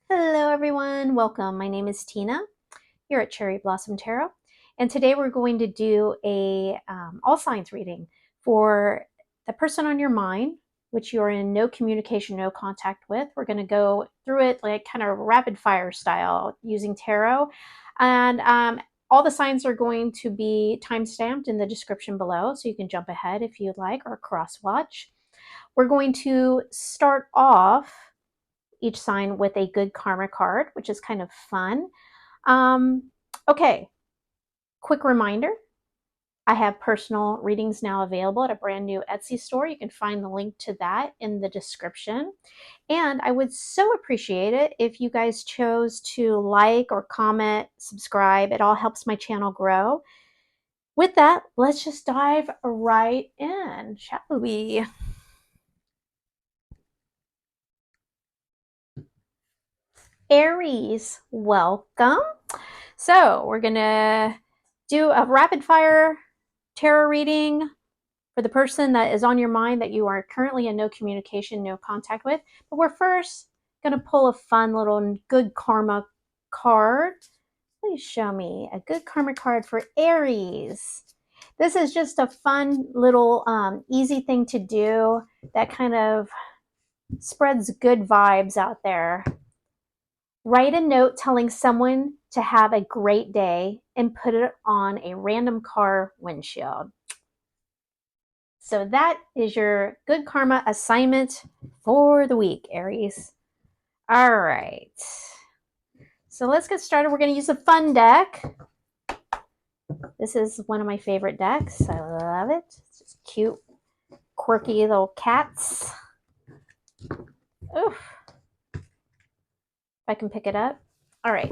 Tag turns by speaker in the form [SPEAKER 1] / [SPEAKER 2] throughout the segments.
[SPEAKER 1] Hello everyone, welcome. My name is Tina here at Cherry Blossom Tarot, and today we're going to do a all signs reading for the person on your mind, which you're in no communication, no contact with. We're going to go through it like kind of rapid fire style using tarot, and all the signs are going to be time stamped in the description below, so you can jump ahead if you'd like or cross watch. We're going to start off each sign with a good karma card, which is kind of fun. Okay, quick reminder. I have personal readings now available at a brand new Etsy store. You can find the link to that in the description. And I would so appreciate it if you guys chose to like or comment, subscribe. It all helps my channel grow. With that, let's just dive right in, shall we? Aries, welcome. So we're going to do a rapid fire tarot reading for the person that is on your mind that you are currently in no communication, no contact with. But we're first going to pull a fun little good karma card. Please show me a good karma card for Aries. This is just a fun little easy thing to do that kind of spreads good vibes out there. Write a note telling someone to have a great day and put it on a random car windshield. So that is your good karma assignment for the week, Aries. All right. So let's get started. We're going to use a fun deck. This is one of my favorite decks. I love it. It's just cute, quirky little cats. Oof. If I can pick it up. All right.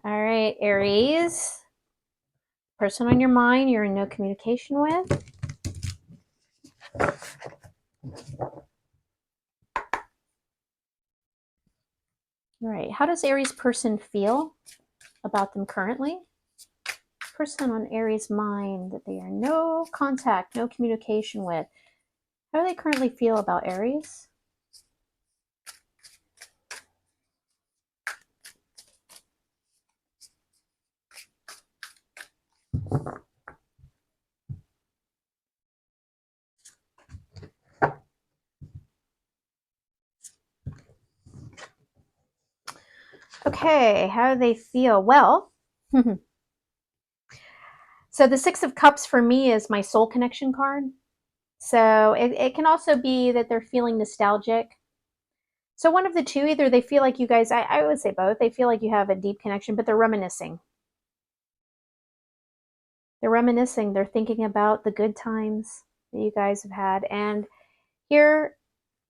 [SPEAKER 1] All right, Aries. Person on your mind you're in no communication with. All right. How does Aries person feel about them currently? Person on Aries mind that they are no contact, no communication with. How do they currently feel about Aries? Okay, how do they feel? Well, so the Six of Cups for me is my soul connection card. So it can also be that they're feeling nostalgic. So one of the two, either they feel like you guys, I would say both, they feel like you have a deep connection, but they're reminiscing. They're reminiscing, they're thinking about the good times that you guys have had. And here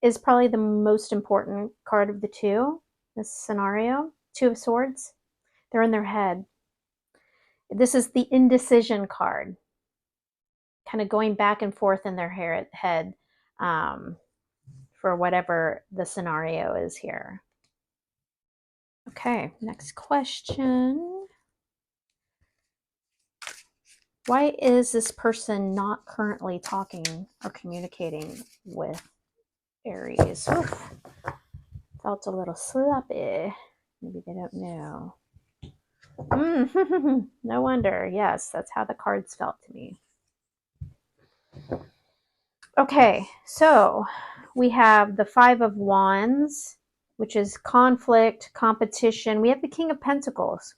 [SPEAKER 1] is probably the most important card of the two, this scenario, Two of Swords. They're in their head. This is the indecision card, kind of going back and forth in their head for whatever the scenario is here. Okay, next question. Why is this person not currently talking or communicating with Aries? Oof. Felt a little sloppy. Maybe they don't know. No wonder. Yes, that's how the cards felt to me. Okay, so we have the Five of Wands, which is conflict, competition. We have the King of Pentacles.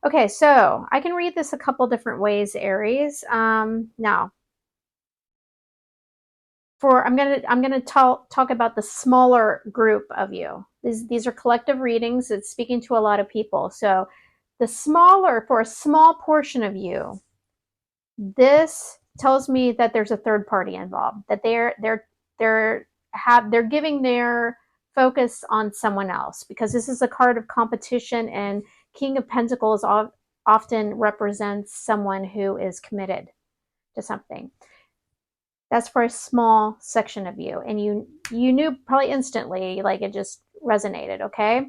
[SPEAKER 1] Okay, so I can read this a couple different ways, Aries. Now, I'm gonna talk about the smaller group of you. These are collective readings. It's speaking to a lot of people. So for a small portion of you, this tells me that there's a third party involved, that they're giving their focus on someone else, because this is a card of competition, and King of Pentacles often represents someone who is committed to something. That's for a small section of you, and you knew probably instantly, like it just resonated. Okay,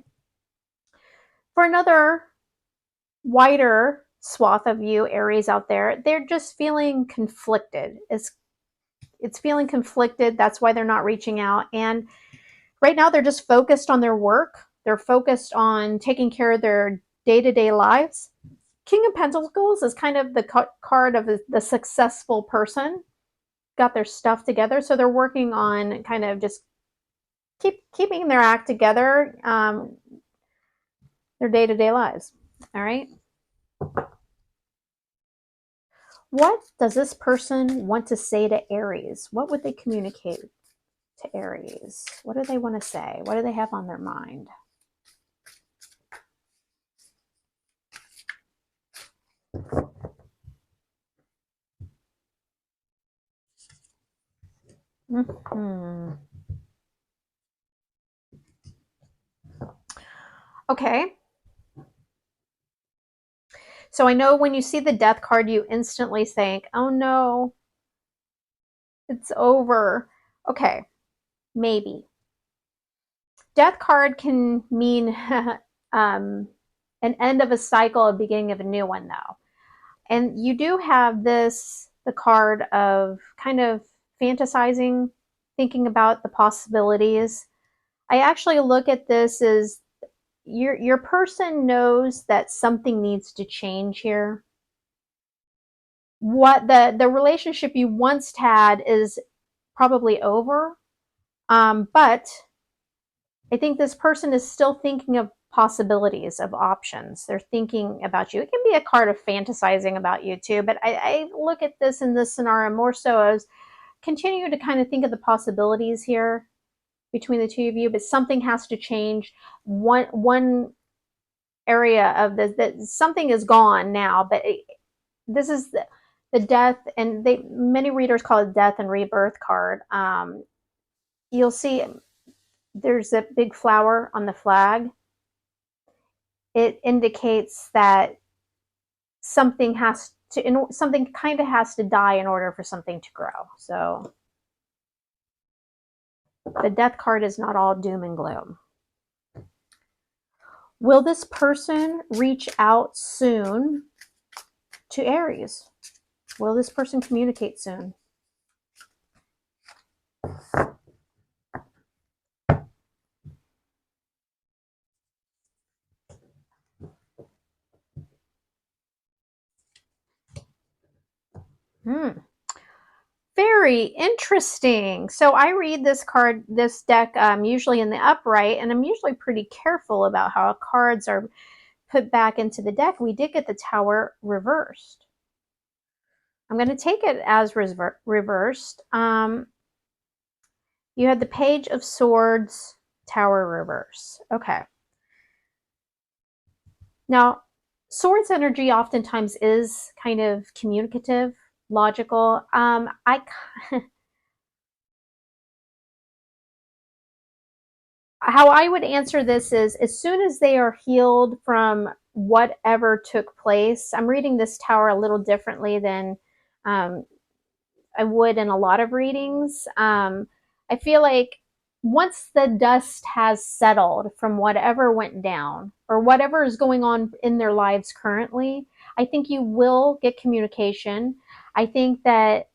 [SPEAKER 1] for another wider swath of you Aries out there, they're just feeling conflicted. It's feeling conflicted. That's why they're not reaching out. And right now they're just focused on their work. They're focused on taking care of their day-to-day lives. King of Pentacles is kind of the card of the successful person, got their stuff together. So they're working on kind of just keeping their act together, their day-to-day lives. All right. What does this person want to say to Aries? What would they communicate to Aries? What do they want to say? What do they have on their mind? Mm-hmm. Okay. So I know when you see the death card, you instantly think, oh no, it's over. Okay, maybe. Death card can mean an end of a cycle, a beginning of a new one, though. And you do have this, the card of kind of fantasizing, thinking about the possibilities. I actually look at this as your person knows that something needs to change here. What the relationship you once had is probably over, but I think this person is still thinking of possibilities, of options. They're thinking about you. It can be a card of fantasizing about you too, but I look at this in this scenario more so as continue to kind of think of the possibilities here between the two of you, but something has to change. One area of this, that something is gone now, but this is the death, and many readers call it death and rebirth card. You'll see there's a big flower on the flag. It indicates that something something kind of has to die in order for something to grow. So the death card is not all doom and gloom. Will this person reach out soon to Aries? Will this person communicate soon? Very interesting. So I read this deck usually in the upright, and I'm usually pretty careful about how cards are put back into the deck. We did get the Tower reversed. I'm going to take it as reversed. You had the Page of Swords, Tower reverse. Okay. Now, Swords energy oftentimes is kind of communicative, logical. How I would answer this is, as soon as they are healed from whatever took place, I'm reading this Tower a little differently than I would in a lot of readings. I feel like once the dust has settled from whatever went down or whatever is going on in their lives currently, I think you will get communication. I think that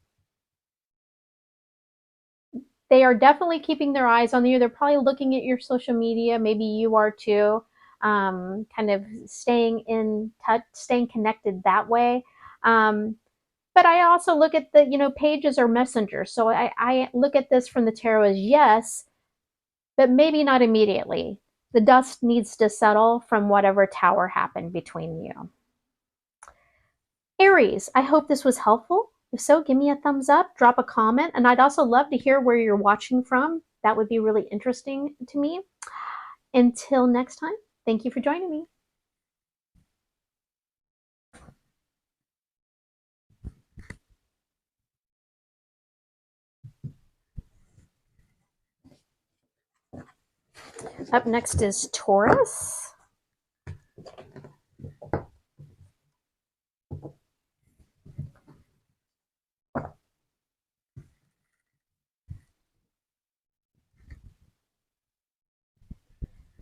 [SPEAKER 1] they are definitely keeping their eyes on you. They're probably looking at your social media. Maybe you are too. Kind of staying in touch, staying connected that way. But I also look at the, pages are messengers. So I look at this from the tarot as yes, but maybe not immediately. The dust needs to settle from whatever tower happened between you. Aries, I hope this was helpful. If so, give me a thumbs up, drop a comment, and I'd also love to hear where you're watching from. That would be really interesting to me. Until next time, thank you for joining me. Up next is Taurus.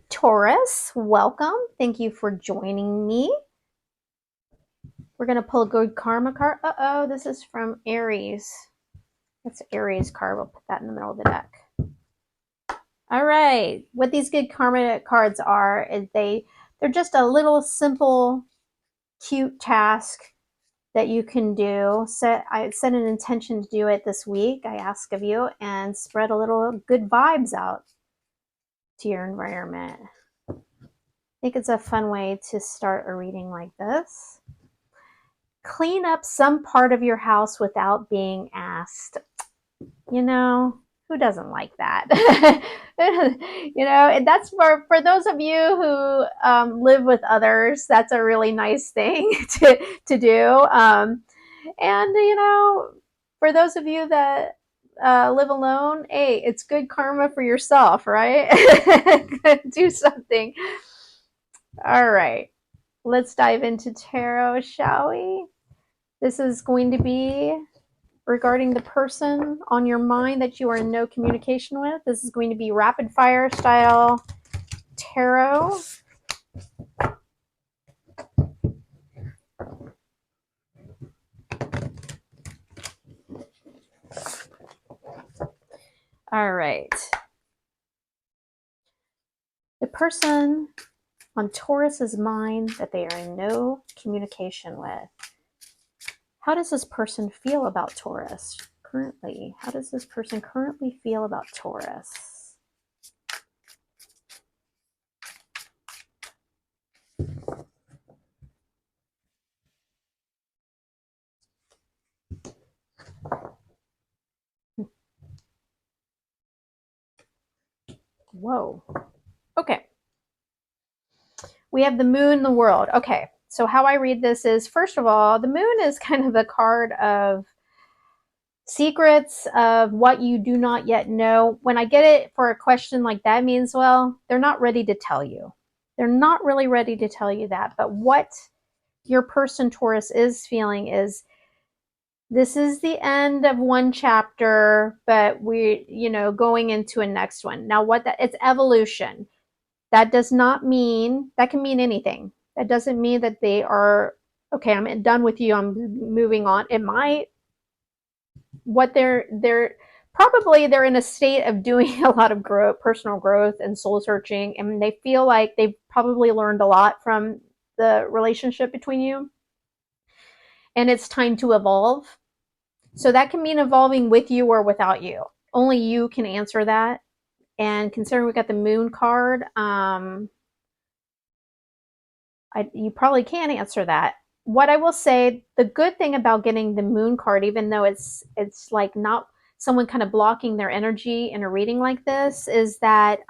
[SPEAKER 1] Taurus, welcome. Thank you for joining me. We're going to pull a good karma card. Uh-oh, this is from Aries. That's Aries card. We'll put that in the middle of the deck. All right. What these good karma cards are is they're just a little simple, cute task that you can do. I set an intention to do it this week, I ask of you, and spread a little good vibes out to your environment. I think it's a fun way to start a reading like this. Clean up some part of your house without being asked. You know, who doesn't like that? You know, and that's for those of you who live with others. That's a really nice thing to do. And you know, for those of you that live alone, hey, it's good karma for yourself, right? Do something. All right, let's dive into tarot, shall we? This is going to be regarding the person on your mind that you are in no communication with. This is going to be rapid fire style tarot. All right. The person on Taurus's mind that they are in no communication with. How does this person feel about Taurus currently? How does this person currently feel about Taurus? Whoa. Okay. We have the moon, the world. Okay. So how I read this is, first of all, the moon is kind of the card of secrets, of what you do not yet know. When I get it for a question like that, means, well, they're not ready to tell you. They're not really ready to tell you that. But what your person Taurus is feeling is, this is the end of one chapter, but we, you know, going into a next one. Now it's evolution. That does not mean, that can mean anything. That doesn't mean that they are, okay, I'm done with you, I'm moving on. It might, what they're probably, they're in a state of doing a lot of growth, personal growth and soul searching, and they feel like they've probably learned a lot from the relationship between you, and it's time to evolve. So that can mean evolving with you or without you. Only you can answer that. And considering we got the moon card, you probably can answer that. What I will say, the good thing about getting the moon card, even though it's like not someone kind of blocking their energy in a reading like this, is that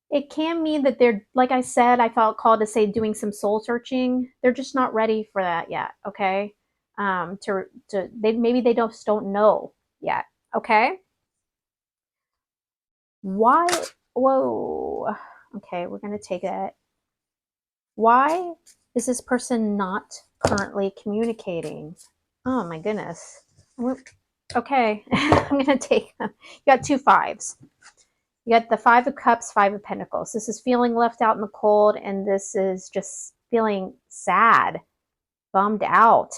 [SPEAKER 1] it can mean that they're, like I said, I felt called to say doing some soul searching. They're just not ready for that yet. Okay. Maybe they just don't know yet. Okay. Why? Whoa. Okay. We're going to take it. Why is this person not currently communicating? Oh my goodness. Okay. I'm going to take them. You got 2 5s. You got the 5 of Cups, 5 of Pentacles. This is feeling left out in the cold, and this is just feeling sad, bummed out.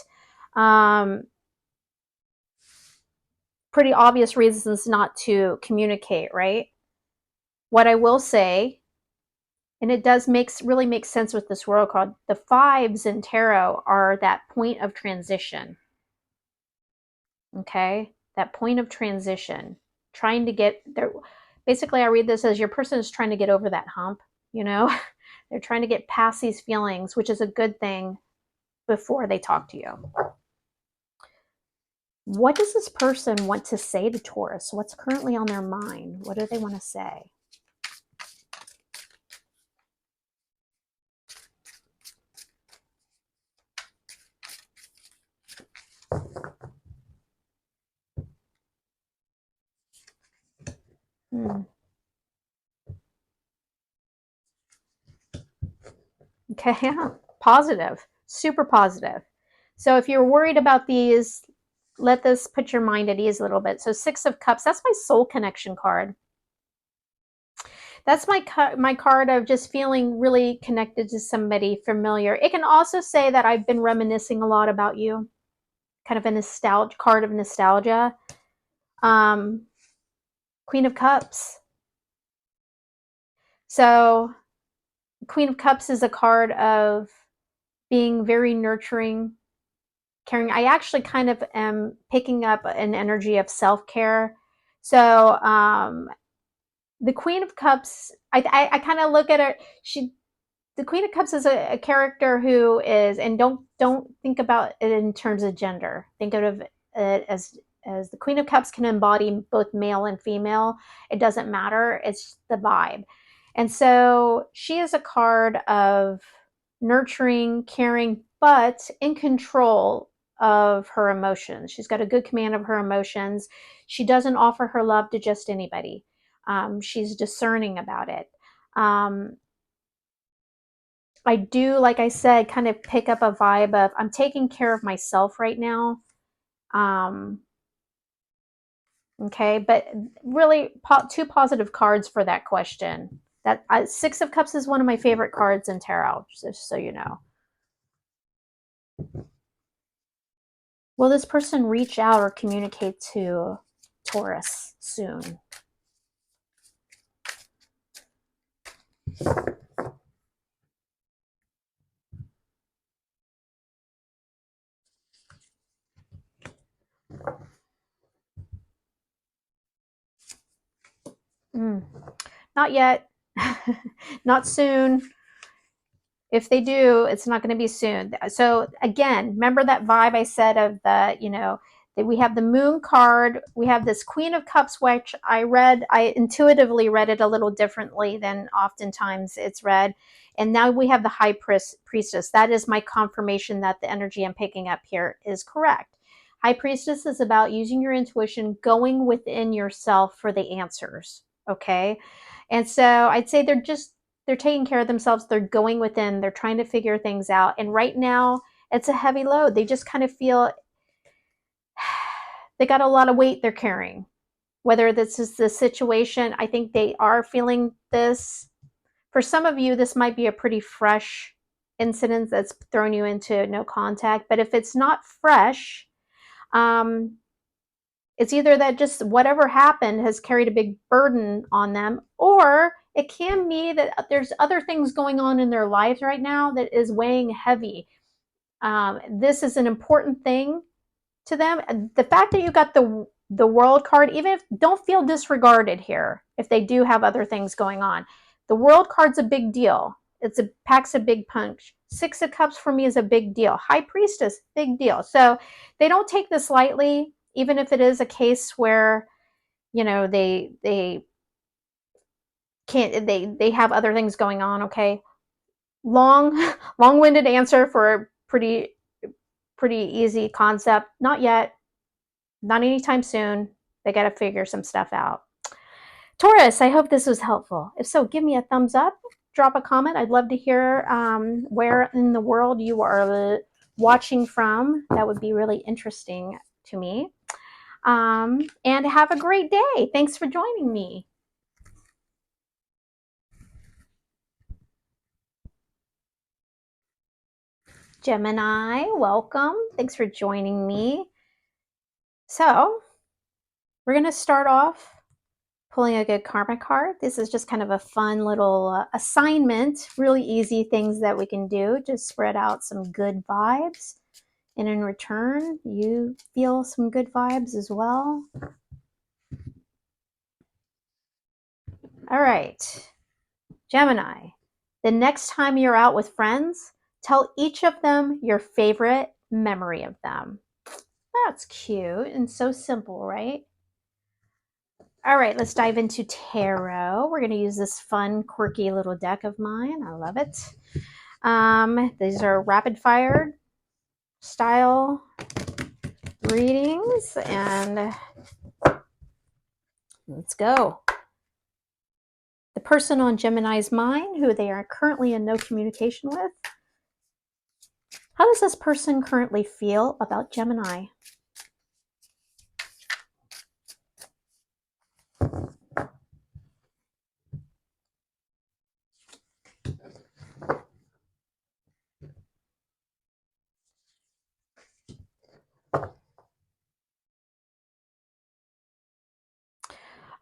[SPEAKER 1] Pretty obvious reasons not to communicate, right? What I will say, and it does really make sense with this world card, the 5s in tarot are that point of transition. Okay? That point of transition. Trying to get there. Basically, I read this as your person is trying to get over that hump, you know? They're trying to get past these feelings, which is a good thing, before they talk to you. What does this person want to say to Taurus? What's currently on their mind? What do they want to say? Okay, yeah. Positive, super positive. So if you're worried about these, let this put your mind at ease a little bit. So 6 of Cups, that's my soul connection card. That's my card of just feeling really connected to somebody familiar. It can also say that I've been reminiscing a lot about you, kind of a nostalgia card of nostalgia. Queen of Cups. So Queen of Cups is a card of being very nurturing, caring. I actually kind of am picking up an energy of self-care. So the Queen of Cups, I kind of look at her. The Queen of Cups is a character who is, and don't think about it in terms of gender. Think of it as the Queen of Cups can embody both male and female. It doesn't matter. It's the vibe. And so she is a card of nurturing, caring, but in control of her emotions. She's got a good command of her emotions. She doesn't offer her love to just anybody. She's discerning about it. I do, like I said, kind of pick up a vibe of I'm taking care of myself right now. Okay, but really two positive cards for that question. That Six of Cups is one of my favorite cards in tarot, just so you know. Will this person reach out or communicate to Taurus soon? Not yet. Not soon. If they do, it's not going to be soon. So again, remember that vibe I said of the, that we have the Moon card, we have this Queen of Cups, which I intuitively read it a little differently than oftentimes it's read. And now we have the High Priestess. That is my confirmation that the energy I'm picking up here is correct. High Priestess is about using your intuition, going within yourself for the answers. Okay. And so I'd say they're taking care of themselves. They're going within, they're trying to figure things out. And right now it's a heavy load. They just kind of feel they got a lot of weight they're carrying. Whether this is the situation, I think they are feeling this. For some of you, this might be a pretty fresh incident that's thrown you into no contact. But if it's not fresh, it's either that just whatever happened has carried a big burden on them, or it can be that there's other things going on in their lives right now that is weighing heavy. This is an important thing to them. The fact that you got the World card, even if don't feel disregarded here, if they do have other things going on, the World card's a big deal. Packs a big punch. Six of Cups for me is a big deal. High Priestess, big deal. So they don't take this lightly, even if it is a case where they can't, they have other things going on. Okay, long-winded answer for a pretty easy concept. Not yet, not anytime soon. They got to figure some stuff out. Taurus, I hope this was helpful. If so, give me a thumbs up, drop a comment. I'd love to hear where in the world you are watching from. That would be really interesting to me. And have a great day. Thanks for joining me. Gemini, welcome. Thanks for joining me. So we're going to start off pulling a good karma card. This is just kind of a fun little assignment, really easy things that we can do to spread out some good vibes. And in return, you feel some good vibes as well. All right, Gemini, the next time you're out with friends, tell each of them your favorite memory of them. That's cute and so simple, right? All right, let's dive into tarot. We're going to use this fun, quirky little deck of mine. I love it. These are rapid fire style readings, and let's go. The person on Gemini's mind who they are currently in no communication with. How does this person currently feel about Gemini?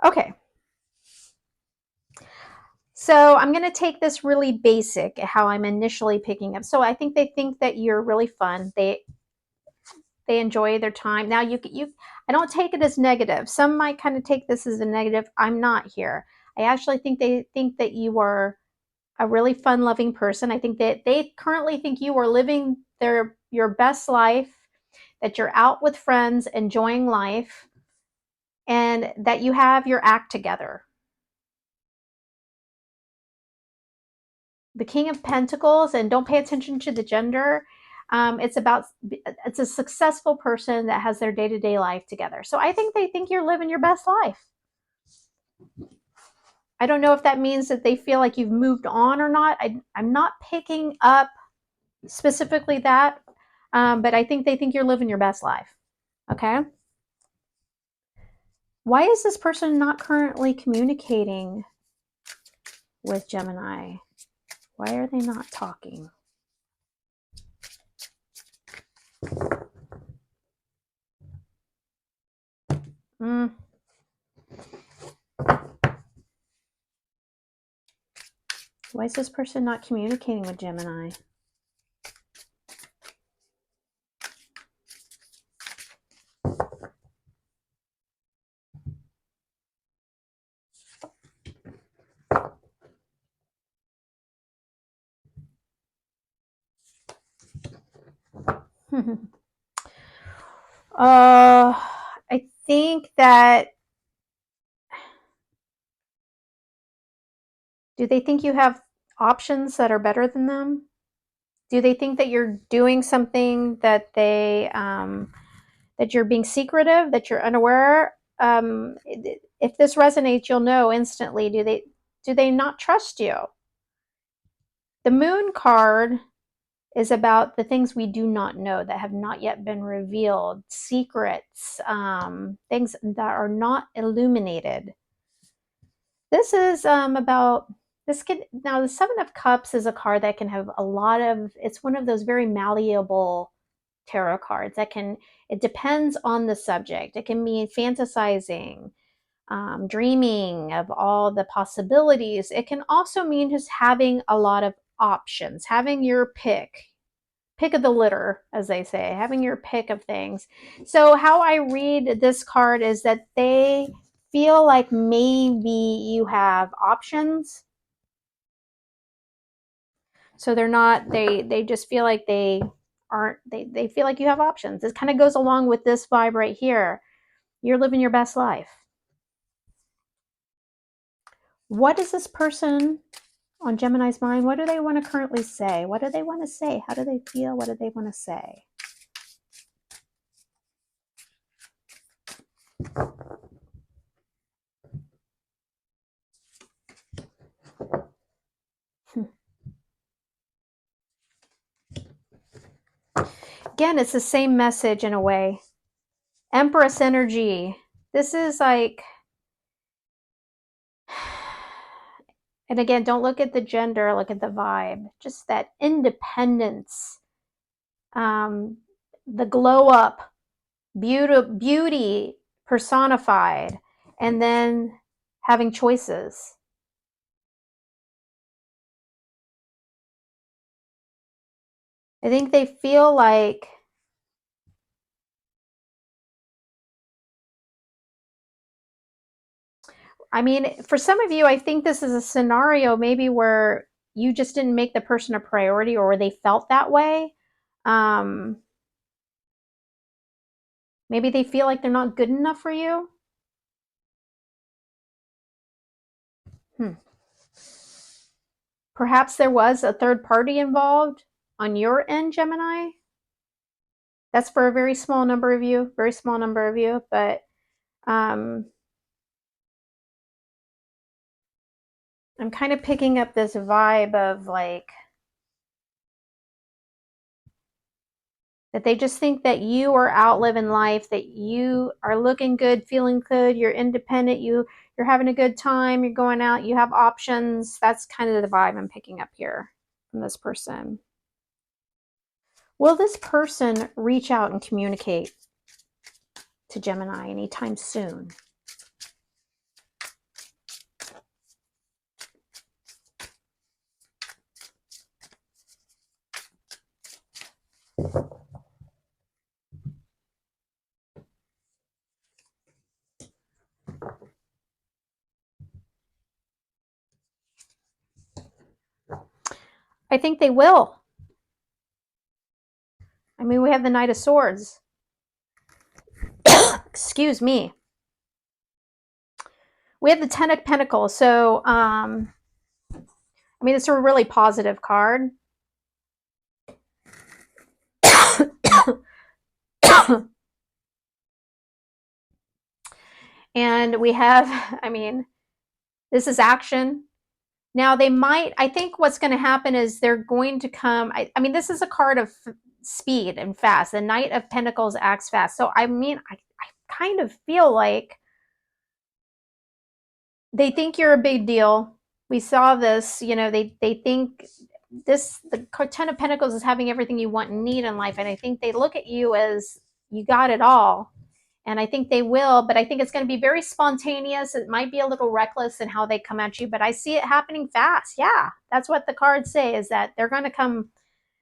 [SPEAKER 1] Okay. So I'm going to take this really basic, how I'm initially picking up. So I think they think that you're really fun. They enjoy their time. Now I don't take it as negative. Some might kind of take this as a negative. I'm not here. I actually think they think that you are a really fun loving person. I think that they currently think you are living your best life, that you're out with friends enjoying life, and that you have your act together. The King of Pentacles, and don't pay attention to the gender. It's a successful person that has their day-to-day life together. So I think they think you're living your best life. I don't know if that means that they feel like you've moved on or not. I'm not picking up specifically that, but I think they think you're living your best life. Okay. Why is this person not currently communicating with Gemini? Why are they not talking? Why is this person not communicating with Gemini? I think that, do they think you have options that are better than them? Do they think that you're doing something that that you're being secretive, that you're unaware? If this resonates, you'll know instantly. Do they not trust you? The Moon card is about the things we do not know, that have not yet been revealed, secrets, things that are not illuminated. This is about this could now the Seven of Cups is a card that can have a lot of, it's one of those very malleable tarot cards that can, it depends on the subject. It can mean fantasizing, dreaming of all the possibilities. It can also mean just having a lot of options, having your pick of the litter, as they say, having your pick of things. So how I read this card is that they feel like maybe you have options. So they're not, they just feel like they aren't, they feel like you have options. This kind of goes along with this vibe right here. You're living your best life. What is this person on Gemini's mind? What do they want to currently say? What do they want to say? How do they feel? What do they want to say? Again, it's the same message in a way. Empress energy. This is like, and again, don't look at the gender, look at the vibe. Just that independence, the glow up, beauty personified, and then having choices. I think they feel like, I mean, for some of you, I think this is a scenario maybe where you just didn't make the person a priority, or they felt that way. Maybe they feel like they're not good enough for you. Perhaps there was a third party involved on your end, Gemini. That's for a very small number of you, but I'm kind of picking up this vibe of like, that they just think that you are out living life, that you are looking good, feeling good, you're independent, you're having a good time, you're going out, you have options. That's kind of the vibe I'm picking up here from this person. Will this person reach out and communicate to Gemini anytime soon? I think they will. I mean, we have the Knight of Swords. Excuse me. We have the Ten of Pentacles. So, I mean, it's a really positive card. And we have, I mean, this is action. Now they might, I think what's going to happen is they're going to come, I mean, this is a card of speed and fast. The Knight of Pentacles acts fast. So, I mean, I kind of feel like they think you're a big deal. We saw this, you know, they think this, the Ten of Pentacles is having everything you want and need in life. And I think they look at you as you got it all. And I think they will, but I think it's going to be very spontaneous. It might be a little reckless in how they come at you, but I see it happening fast. Yeah, that's what the cards say, is that they're going to come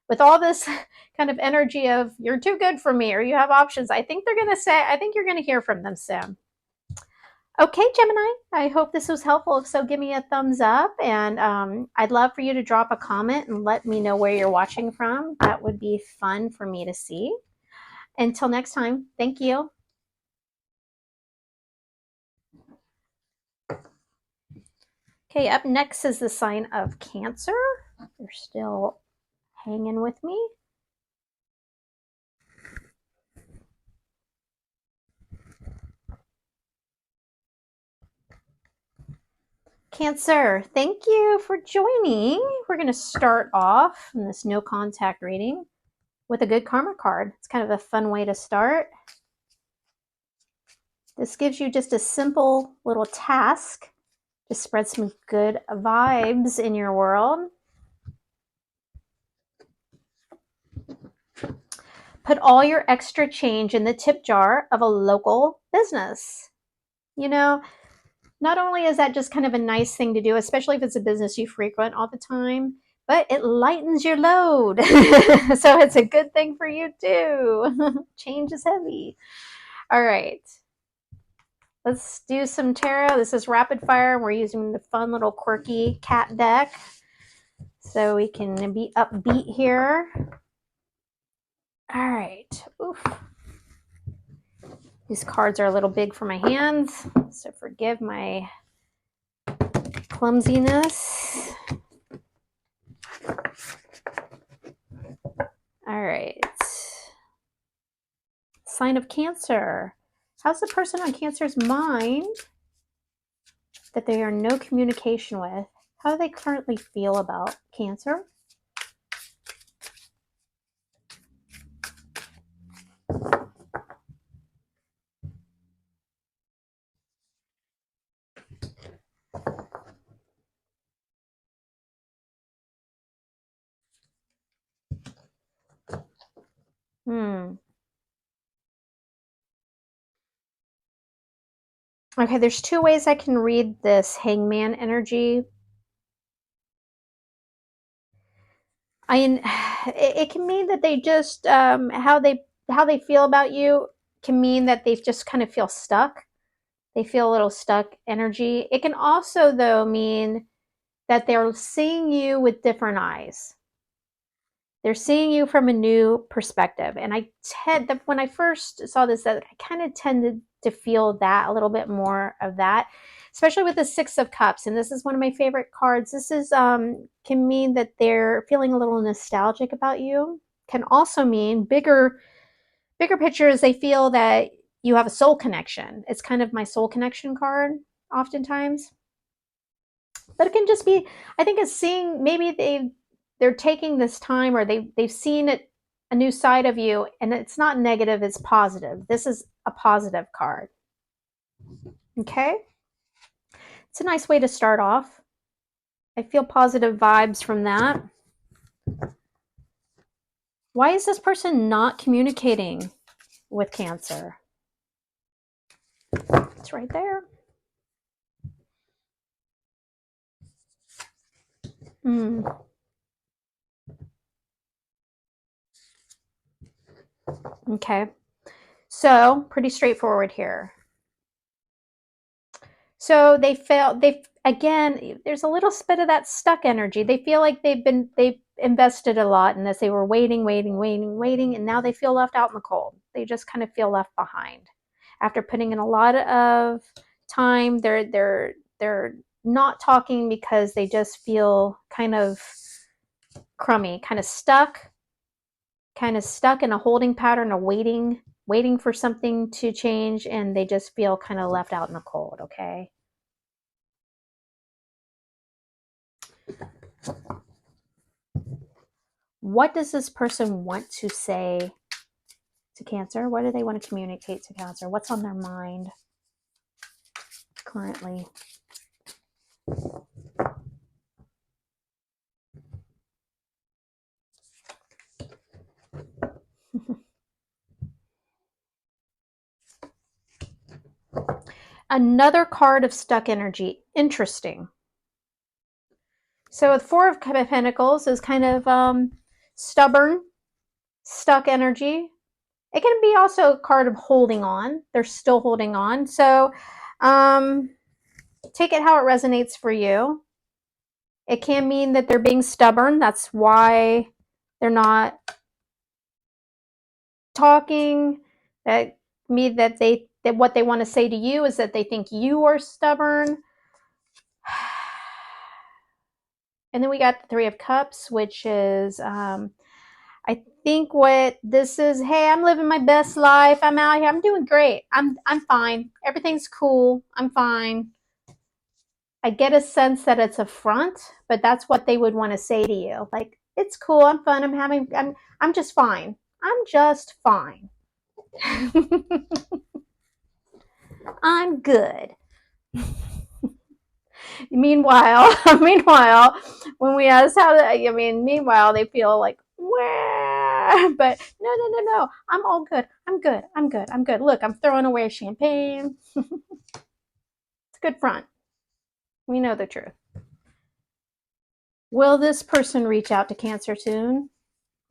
[SPEAKER 1] with all this kind of energy of you're too good for me or you have options. I think they're going to say, I think you're going to hear from them soon. Okay, Gemini, I hope this was helpful. If so, give me a thumbs up, and I'd love for you to drop a comment and let me know where you're watching from. That would be fun for me to see. Until next time, thank you. Okay, up next is the sign of Cancer. You're still hanging with me. Cancer, thank you for joining. We're going to start off in this no contact reading with a good karma card. It's kind of a fun way to start. This gives you just a simple little task to spread some good vibes in your world. Put all your extra change in the tip jar of a local business. You know, not only is that just kind of a nice thing to do, especially if it's a business you frequent all the time, but it lightens your load. So it's a good thing for you too. Change is heavy. All right. Let's do some tarot. This is rapid fire. We're using the fun little quirky cat deck so we can be upbeat here. All right. Oof. These cards are a little big for my hands, so forgive my clumsiness. All right. Sign of Cancer. How's the person on Cancer's mind that they are no communication with? How do they currently feel about Cancer? Okay, there's two ways I can read this Hangman energy. It can mean that they just how they feel about you can mean that they just kind of feel stuck. They feel a little stuck energy. It can also though mean that they're seeing you with different eyes. They're seeing you from a new perspective. And when I first saw this, I kind of tended to feel that a little bit more of that, especially with the Six of Cups. And this is one of my favorite cards. This is can mean that they're feeling a little nostalgic about you. Can also mean bigger picture is they feel that you have a soul connection. It's kind of my soul connection card oftentimes. But it can just be, I think it's seeing, maybe they're taking this time, or they've seen it, a new side of you, and it's not negative, it's positive. This is a positive card. Okay? It's a nice way to start off. I feel positive vibes from that. Why is this person not communicating with Cancer? It's right there. Okay. So pretty straightforward here. So again, there's a little bit of that stuck energy. They feel like they've invested a lot in this. They were waiting, and now they feel left out in the cold. They just kind of feel left behind. After putting in a lot of time, they're not talking because they just feel kind of crummy, kind of stuck in a holding pattern of waiting for something to change, and they just feel kind of left out in the cold, okay? What does this person want to say to Cancer? What do they want to communicate to Cancer? What's on their mind currently? Another card of stuck energy. Interesting. So the Four of Pentacles is kind of stubborn, stuck energy. It can be also a card of holding on. They're still holding on. So take it how it resonates for you. It can mean that they're being stubborn. That's why they're not talking. That what they want to say to you is that they think you are stubborn. And then we got the Three of Cups, which is I think what this is, hey, I'm living my best life. I'm out here. I'm doing great. I'm fine. Everything's cool. I'm fine. I get a sense that it's a front, but that's what they would want to say to you. Like, it's cool. I'm fun. I'm just fine. I'm just fine. I'm good. meanwhile, when we ask meanwhile, they feel like, wah, but no. I'm all good. I'm good. Look, I'm throwing away champagne. It's a good front. We know the truth. Will this person reach out to Cancer soon?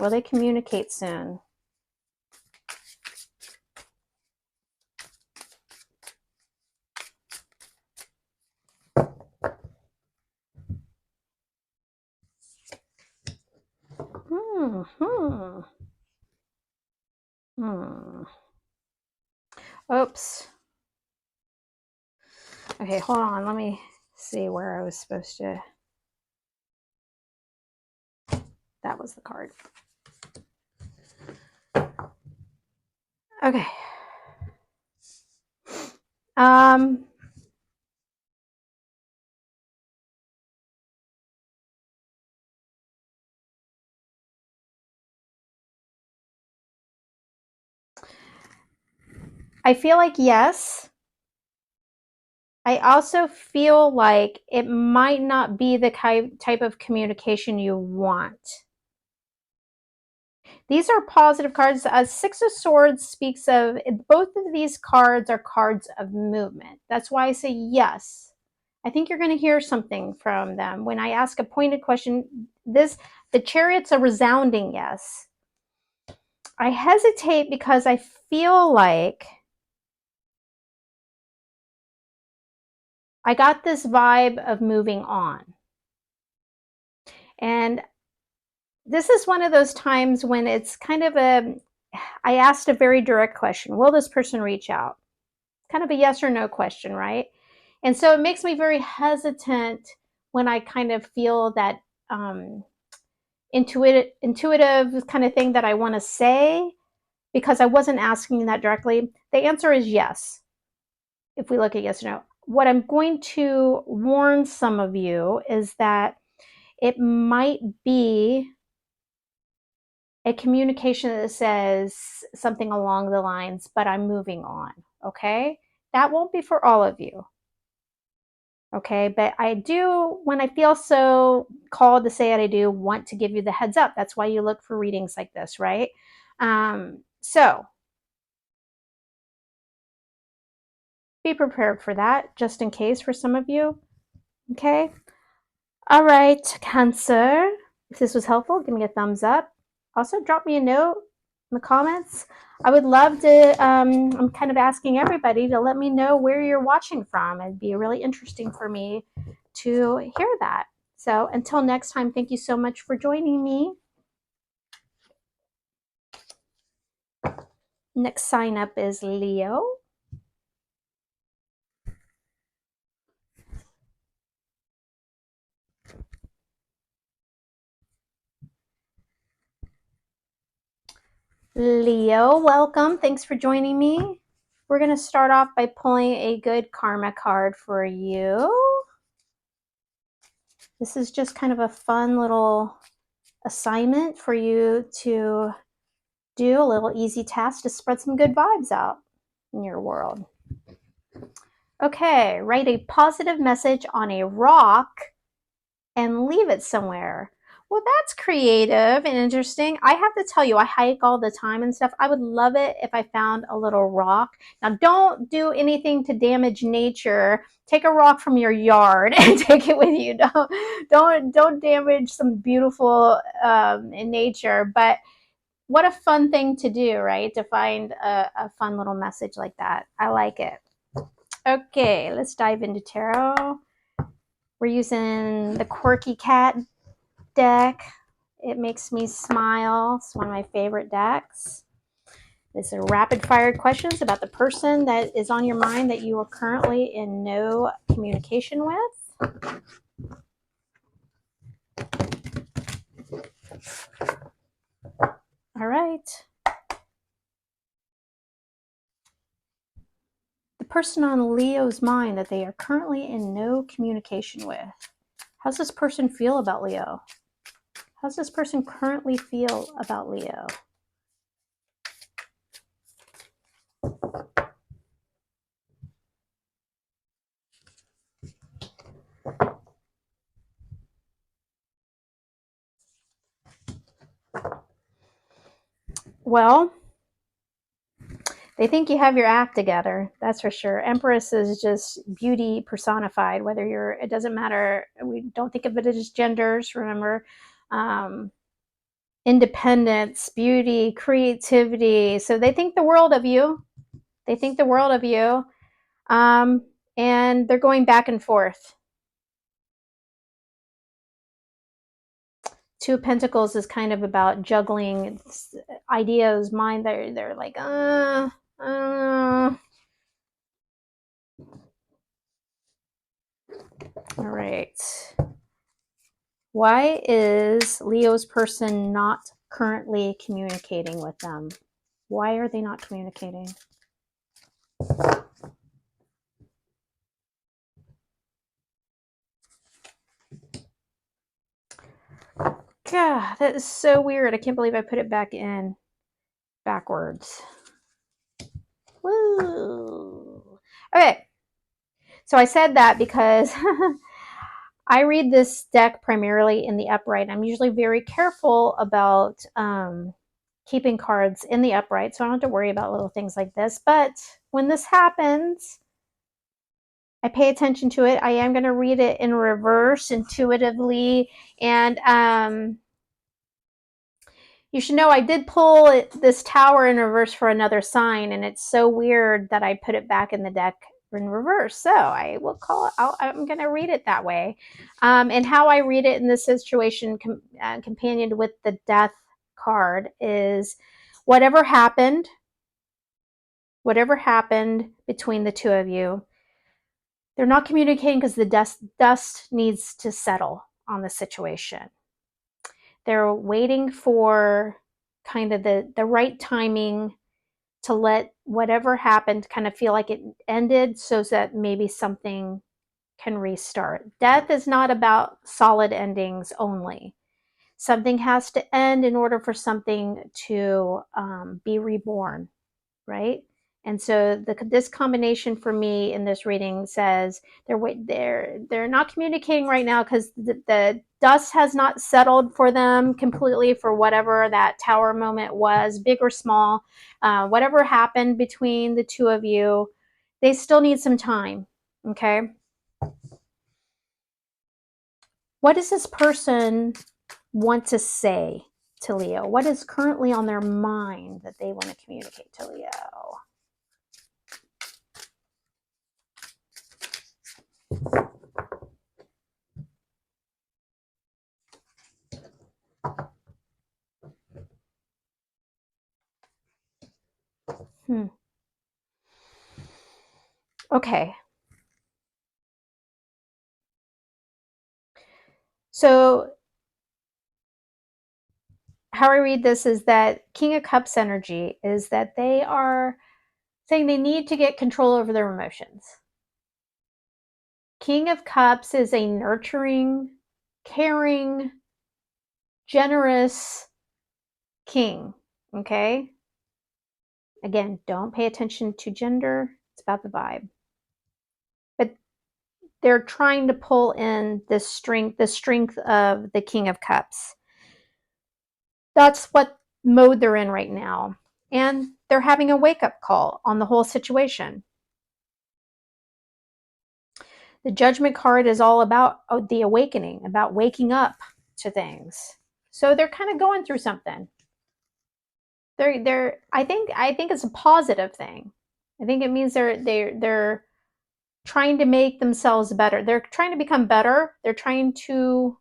[SPEAKER 1] Will they communicate soon? Oops. Okay, hold on. Let me see where I was supposed to. That was the card. Okay. I feel like yes. I also feel like it might not be the type of communication you want. These are positive cards. Six of Swords speaks of, both of these cards are cards of movement. That's why I say yes. I think you're going to hear something from them. When I ask a pointed question, the Chariot's a resounding yes. I hesitate because I feel like I got this vibe of moving on. And this is one of those times when it's kind of I asked a very direct question. Will this person reach out? Kind of a yes or no question, right? And so it makes me very hesitant when I kind of feel that intuitive kind of thing that I want to say, because I wasn't asking that directly. The answer is yes, if we look at yes or no. What I'm going to warn some of you is that it might be a communication that says something along the lines, but I'm moving on, okay? That won't be for all of you, okay? But I do, when I feel so called to say it, I do want to give you the heads up. That's why you look for readings like this, right? So be prepared for that, just in case for some of you, okay? All right, Cancer, if this was helpful, give me a thumbs up. Also, drop me a note in the comments. I would love to, I'm kind of asking everybody to let me know where you're watching from. It'd be really interesting for me to hear that. So until next time, thank you so much for joining me. Next sign up is Leo. Leo, welcome. Thanks for joining me. We're going to start off by pulling a good karma card for you. This is just kind of a fun little assignment for you to do, a little easy task to spread some good vibes out in your world. Okay, write a positive message on a rock and leave it somewhere. Well, that's creative and interesting. I have to tell you, I hike all the time and stuff. I would love it if I found a little rock. Now, don't do anything to damage nature. Take a rock from your yard and take it with you. Don't damage some beautiful in nature. But what a fun thing to do, right? To find a fun little message like that. I like it. Okay, let's dive into tarot. We're using the Quirky Cat deck. It makes me smile. It's one of my favorite decks. This is rapid fire questions about the person that is on your mind that you are currently in no communication with. All right. The person on Leo's mind that they are currently in no communication with. How's this person feel about Leo? How's this person currently feel about Leo? Well, they think you have your act together, that's for sure. Empress is just beauty personified, whether you're, it doesn't matter. We don't think of it as genders, remember. Independence, beauty, creativity. So they think the world of you. They think the world of you. And they're going back and forth. Two of Pentacles is kind of about juggling ideas, mind. They're like, All right. Why is Leo's person not currently communicating with them? Why are they not communicating? God, that is so weird. I can't believe I put it back in backwards. Woo. Okay. So I said that because I read this deck primarily in the upright. I'm usually very careful about keeping cards in the upright, so I don't have to worry about little things like this. But when this happens, I pay attention to it. I am going to read it in reverse intuitively. And you should know I did pull this tower in reverse for another sign, and it's so weird that I put it back in the deck in reverse. So I will call it, I'm going to read it that way. And how I read it in this situation, companioned with the death card, is whatever happened between the two of you, they're not communicating because the dust needs to settle on the situation. They're waiting for kind of the right timing to let whatever happened kind of feel like it ended so that maybe something can restart. Death is not about solid endings only. Something has to end in order for something to be reborn, right? And so this combination for me in this reading says they're not communicating right now because the dust has not settled for them completely for whatever that tower moment was, big or small, whatever happened between the two of you. They still need some time. Okay. What does this person want to say to Leo? What is currently on their mind that they want to communicate to Leo? Okay. So how I read this is that King of Cups energy is that they are saying they need to get control over their emotions. King of Cups is a nurturing, caring, generous king. Okay? Again, don't pay attention to gender. It's about the vibe. But they're trying to pull in the strength of the King of Cups. That's what mode they're in right now. And they're having a wake-up call on the whole situation. The Judgment card is all about the awakening, about waking up to things. So they're kind of going through something. I think it's a positive thing. I think it means they're trying to make themselves better. They're trying to become better. They're trying to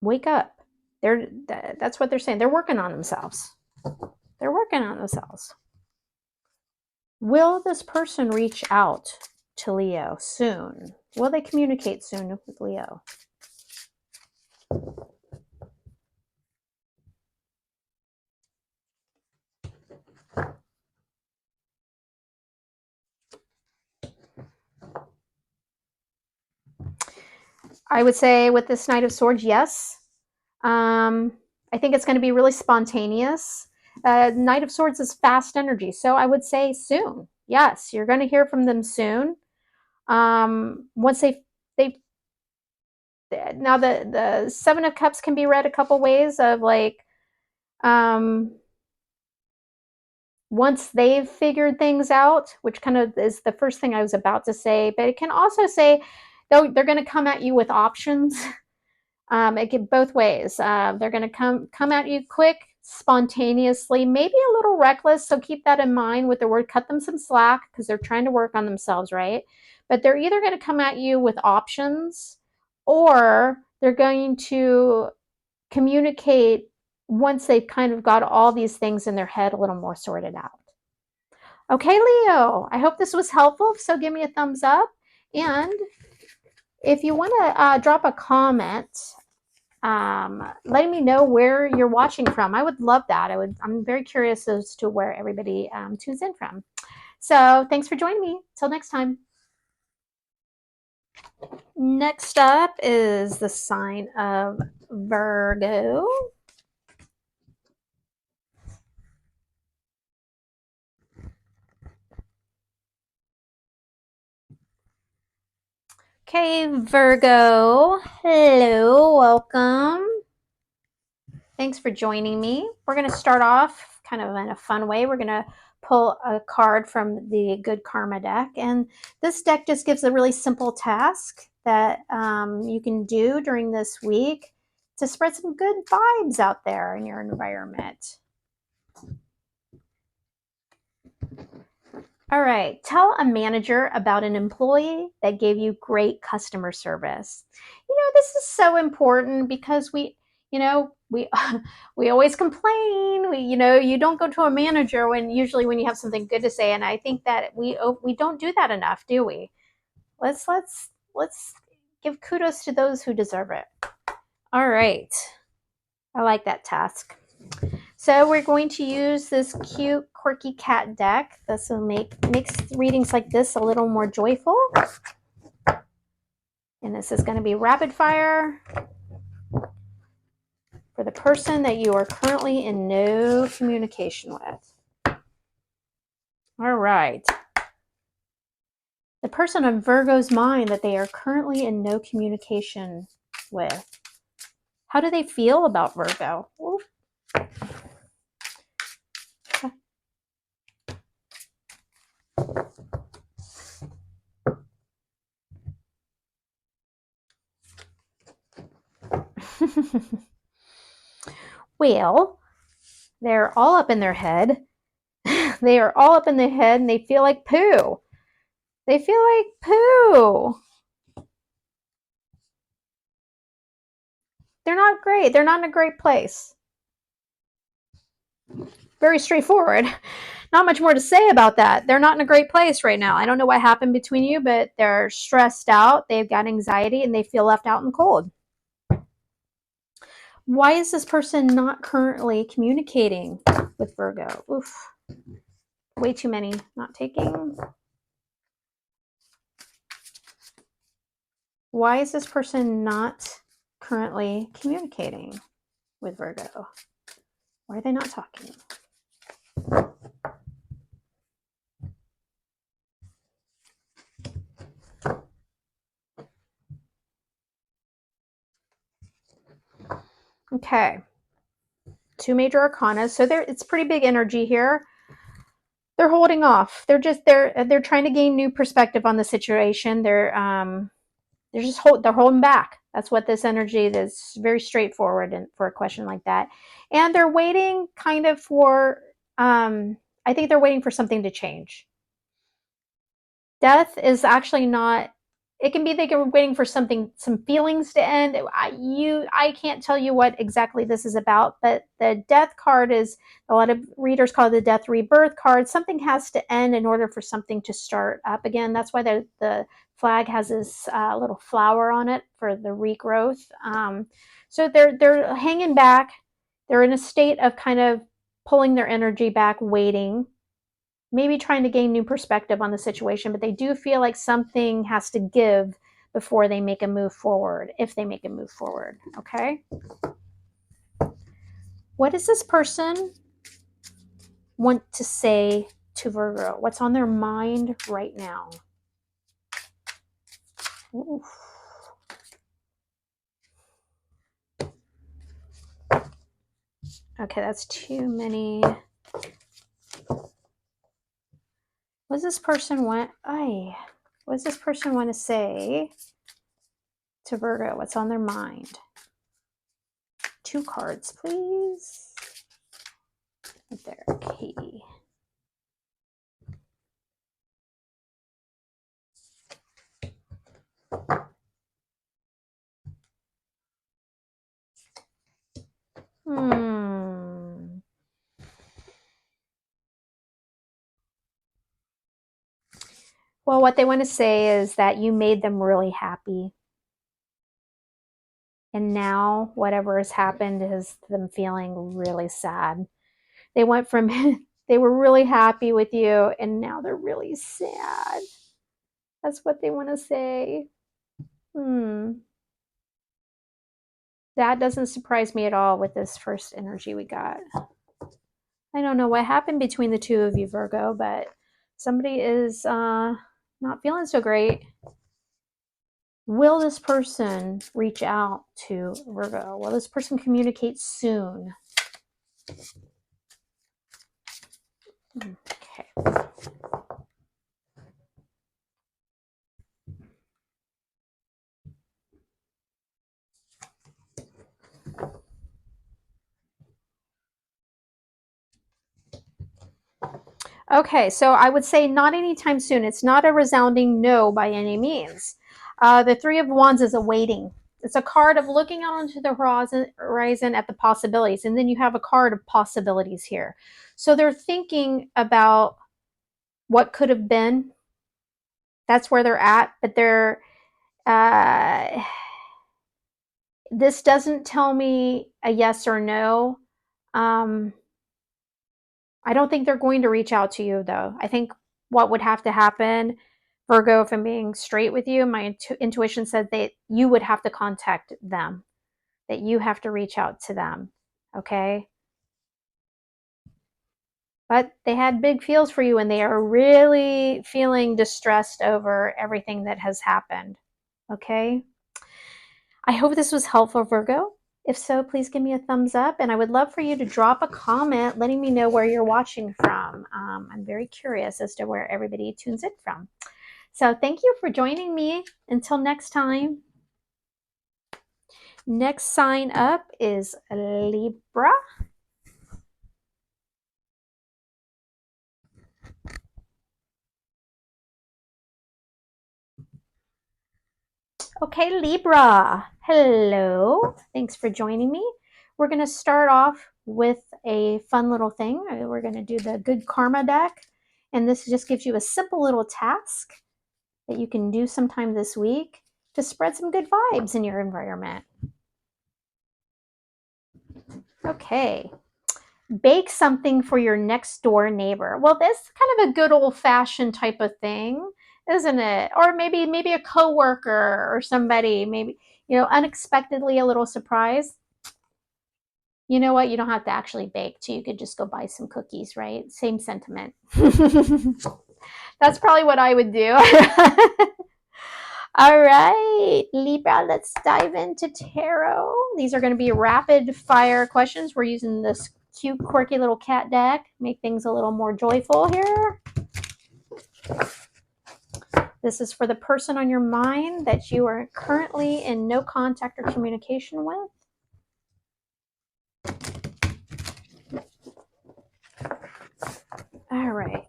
[SPEAKER 1] wake up. That's what they're saying. They're working on themselves. They're working on themselves. Will this person reach out to Leo soon? Will they communicate soon with Leo? I would say with this Knight of Swords, yes. I think it's going to be really spontaneous. Knight of Swords is fast energy, so I would say soon. Yes, you're going to hear from them soon. Once they now the Seven of Cups can be read a couple ways of like once they've figured things out, which kind of is the first thing I was about to say, but it can also say they're going to come at you with options. It can both ways. They're going to come at you quick, spontaneously, maybe a little reckless. So keep that in mind with the word cut them some slack because they're trying to work on themselves, right? But they're either going to come at you with options or they're going to communicate once they've kind of got all these things in their head a little more sorted out. Okay, Leo, I hope this was helpful. So give me a thumbs up. And if you want to drop a comment, letting me know where you're watching from. I would love that. I'm very curious as to where everybody tunes in from. So thanks for joining me. Till next time. Next up is the sign of Virgo. Okay, Virgo. Hello, welcome. Thanks for joining me. We're going to start off kind of in a fun way. We're going to pull a card from the Good Karma deck. And this deck just gives a really simple task that you can do during this week to spread some good vibes out there in your environment. All right, tell a manager about an employee that gave you great customer service. You know, this is so important because we always complain. You don't go to a manager usually when you have something good to say, and I think that we don't do that enough, do we? Let's give kudos to those who deserve it. All right, I like that task. So we're going to use this cute, quirky cat deck. This will makes readings like this a little more joyful. And this is going to be rapid fire for the person that you are currently in no communication with. All right. The person on Virgo's mind that they are currently in no communication with. How do they feel about Virgo? Ooh. Well, they're all up in their head. They are all up in their head and they feel like poo. They feel like poo. They're not great. They're not in a great place. Very straightforward. Not much more to say about that. They're not in a great place right now. I don't know what happened between you, but they're stressed out. They've got anxiety and they feel left out in the cold. Why is this person not currently communicating with Virgo? Oof. Way too many. Not taking. Why is this person not currently communicating with Virgo? Why are they not talking? Okay. 2 major arcana. So it's pretty big energy here. They're holding off. They're trying to gain new perspective on the situation. They're holding back. That's what this energy is. Very straightforward and for a question like that. And they're waiting kind of for I think they're waiting for something to change. Death is actually not, it can be they are waiting for some feelings to end. I can't tell you what exactly this is about, but the death card is, a lot of readers call it the death rebirth card. Something has to end in order for something to start up again. That's why the flag has this little flower on it for the regrowth. So they're hanging back. They're in a state of kind of pulling their energy back, waiting, maybe trying to gain new perspective on the situation, but they do feel like something has to give before they make a move forward, if they make a move forward, okay? What does this person want to say to Virgo? What's on their mind right now? Oof. Okay, that's too many. What does this person want? What does this person want to say to Virgo? What's on their mind? 2 cards, please. Right there, okay. Well, what they want to say is that you made them really happy. And now whatever has happened is them feeling really sad. They went from, they were really happy with you and now they're really sad. That's what they want to say. That doesn't surprise me at all with this first energy we got. I don't know what happened between the 2 of you, Virgo, but somebody is not feeling so great. Will this person reach out to Virgo? Will this person communicate soon? Okay. Okay, so I would say not anytime soon. It's not a resounding no by any means. The 3 of Wands is a waiting. It's a card of looking out onto the horizon at the possibilities. And then you have a card of possibilities here. So they're thinking about what could have been. That's where they're at. But they're, this doesn't tell me a yes or no. I don't think they're going to reach out to you, though. I think what would have to happen, Virgo, if I'm being straight with you, my intuition said that you would have to contact them, that you have to reach out to them, okay? But they had big feels for you and they are really feeling distressed over everything that has happened, okay? I hope this was helpful, Virgo. If so, please give me a thumbs up, and I would love for you to drop a comment letting me know where you're watching from. I'm very curious as to where everybody tunes in from. So thank you for joining me. Until next time, Next sign up is Libra. Okay, Libra. Hello. Thanks for joining me. We're going to start off with a fun little thing. We're going to do the Good Karma deck. And this just gives you a simple little task that you can do sometime this week to spread some good vibes in your environment. Okay. Bake something for your next door neighbor. Well, that's kind of a good old-fashioned type of thing, isn't it? Or maybe a coworker or somebody, maybe, unexpectedly a little surprise. You know what? You don't have to actually bake too. You could just go buy some cookies, right? Same sentiment. That's probably what I would do. All right, Libra, let's dive into tarot. These are going to be rapid fire questions. We're using this cute, quirky little cat deck. Make things a little more joyful here. This is for the person on your mind that you are currently in no contact or communication with. All right.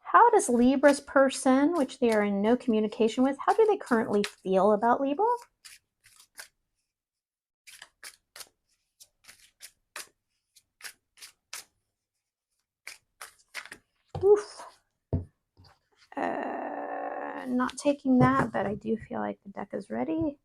[SPEAKER 1] How does Libra's person, which they are in no communication with, how do they currently feel about Libra? Oof. Not taking that, but I do feel like the deck is ready.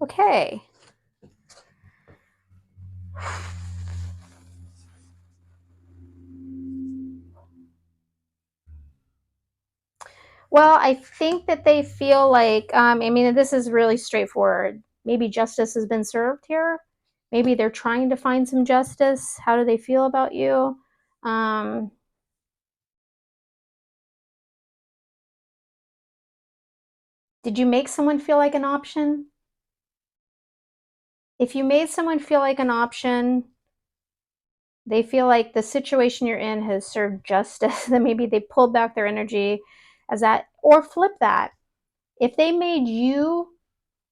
[SPEAKER 1] Okay. Well, I think that they feel like, this is really straightforward. Maybe justice has been served here. Maybe they're trying to find some justice. How do they feel about you? Did you make someone feel like an option? If you made someone feel like an option, they feel like the situation you're in has served justice. Then maybe they pulled back their energy as that, or flip that. If they made you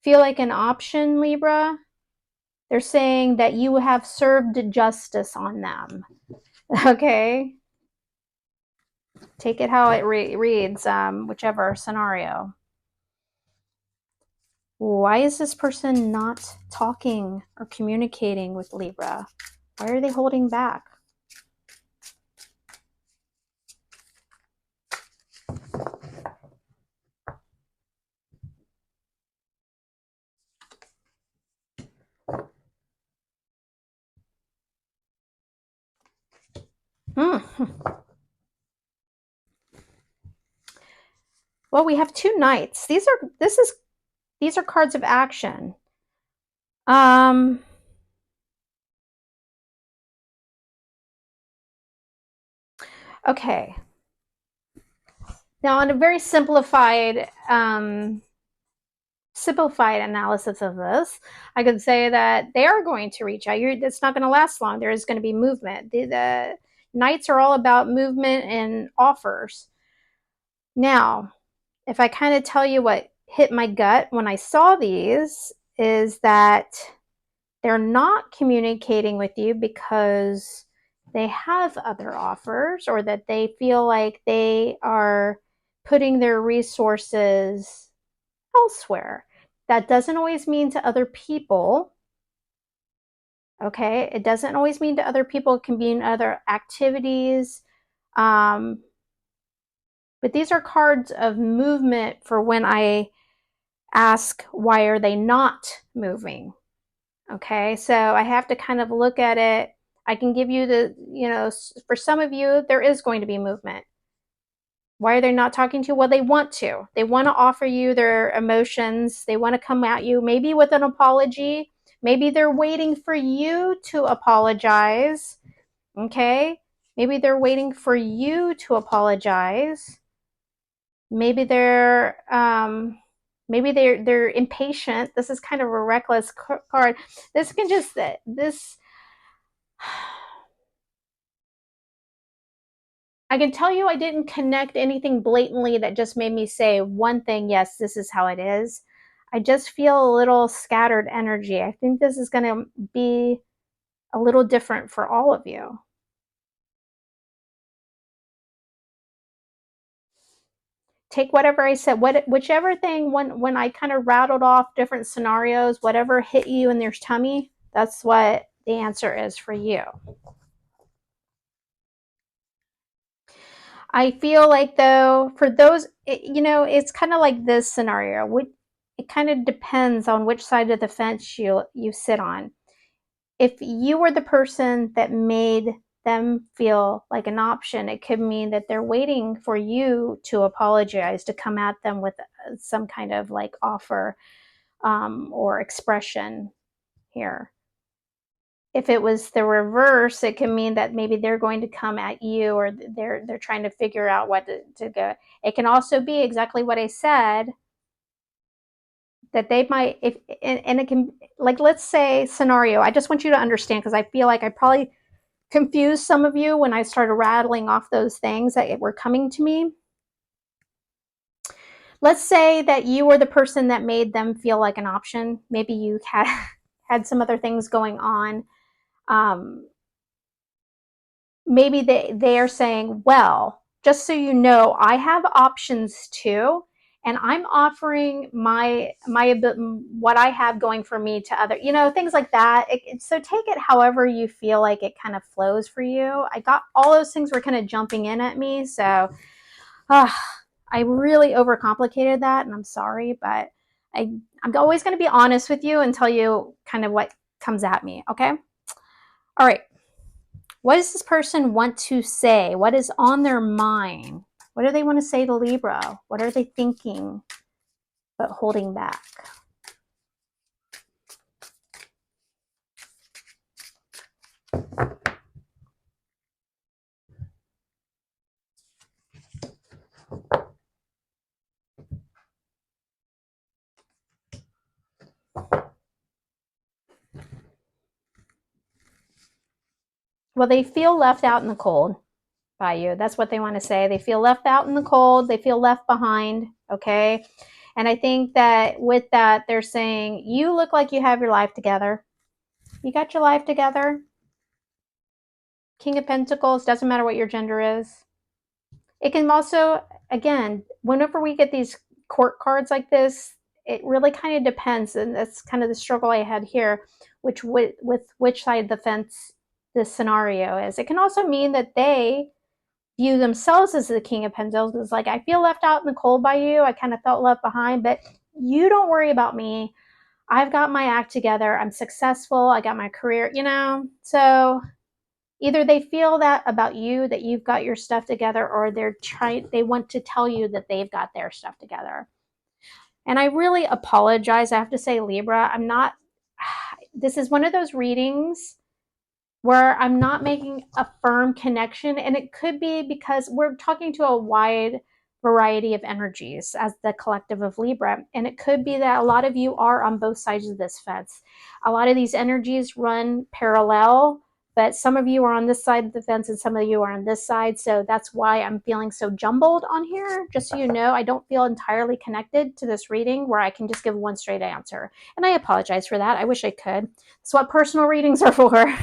[SPEAKER 1] feel like an option, Libra, they're saying that you have served justice on them. Okay? Take it how it reads, whichever scenario. Why is this person not talking or communicating with Libra? Why are they holding back? Well, we have two knights. These are cards of action. Okay. Now, on a very simplified analysis of this, I could say that they are going to reach out. It's not going to last long. There is going to be movement. The Knights are all about movement and offers. Now, if I kind of tell you what hit my gut when I saw these, is that they're not communicating with you because they have other offers, or that they feel like they are putting their resources elsewhere. That doesn't always mean to other people. Okay, it doesn't always mean to other people. It can be in other activities. But these are cards of movement for when I ask, why are they not moving? Okay, so I have to kind of look at it. I can give you for some of you, there is going to be movement. Why are they not talking to you? Well, they want to. They want to offer you their emotions. They want to come at you, maybe with an apology. Maybe they're waiting for you to apologize. Okay? Maybe they're waiting for you to apologize. Maybe they're Maybe they're impatient. This is kind of a reckless card. This can just, this, I can tell you I didn't connect anything blatantly that just made me say one thing, yes, this is how it is. I just feel a little scattered energy. I think this is going to be a little different for all of you. Take whatever I said, whichever thing, when I kind of rattled off different scenarios, whatever hit you in your tummy, that's what the answer is for you. I feel like, though, for those, it's kind of like this scenario. It kind of depends on which side of the fence you sit on. If you were the person that made them feel like an option, it could mean that they're waiting for you to apologize, to come at them with some kind of like offer or expression here. If it was the reverse, it can mean that maybe they're going to come at you, or they're trying to figure out what to go. It can also be exactly what I said, that they might, and it can, like, let's say scenario, I just want you to understand, because I feel like I probably confused some of you when I started rattling off those things that were coming to me. Let's say that you were the person that made them feel like an option. Maybe you had some other things going on. Maybe they are saying, well, just so you know, I have options too, and I'm offering my what I have going for me to other, things like that. So take it however you feel like it kind of flows for you. I got all those things were kind of jumping in at me, so I really overcomplicated that, and I'm sorry, but I'm always going to be honest with you and tell you kind of what comes at me, okay? All right. What does this person want to say? What is on their mind? What do they want to say to Libra? What are they thinking but holding back? Well, they feel left out in the cold by you. That's what they want to say. They feel left out in the cold. They feel left behind, okay? And I think that with that, they're saying, you look like you have your life together. You got your life together. King of Pentacles, doesn't matter what your gender is. It can also, again, whenever we get these court cards like this, it really kind of depends, and that's kind of the struggle I had here, with which side of the fence this scenario is. It can also mean that they view themselves as the King of Pentacles. It's like, I feel left out in the cold by you. I kind of felt left behind, but you don't worry about me. I've got my act together. I'm successful. I got my career, So either they feel that about you, that you've got your stuff together, or they want to tell you that they've got their stuff together. And I really apologize. I have to say, Libra, this is one of those readings where I'm not making a firm connection. And it could be because we're talking to a wide variety of energies as the collective of Libra. And it could be that a lot of you are on both sides of this fence. A lot of these energies run parallel, but some of you are on this side of the fence and some of you are on this side. So that's why I'm feeling so jumbled on here. Just so you know, I don't feel entirely connected to this reading where I can just give one straight answer. And I apologize for that. I wish I could. That's what personal readings are for.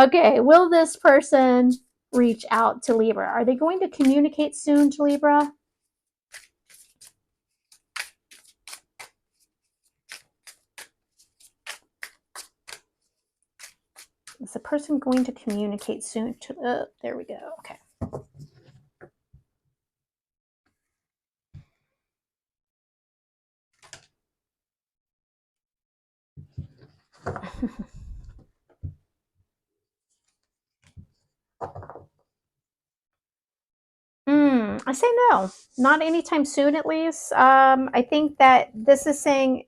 [SPEAKER 1] Okay, will this person reach out to Libra? Are they going to communicate soon to Libra? Is the person going to communicate soon to, there we go, okay. I say no, not anytime soon, at least. I think that this is saying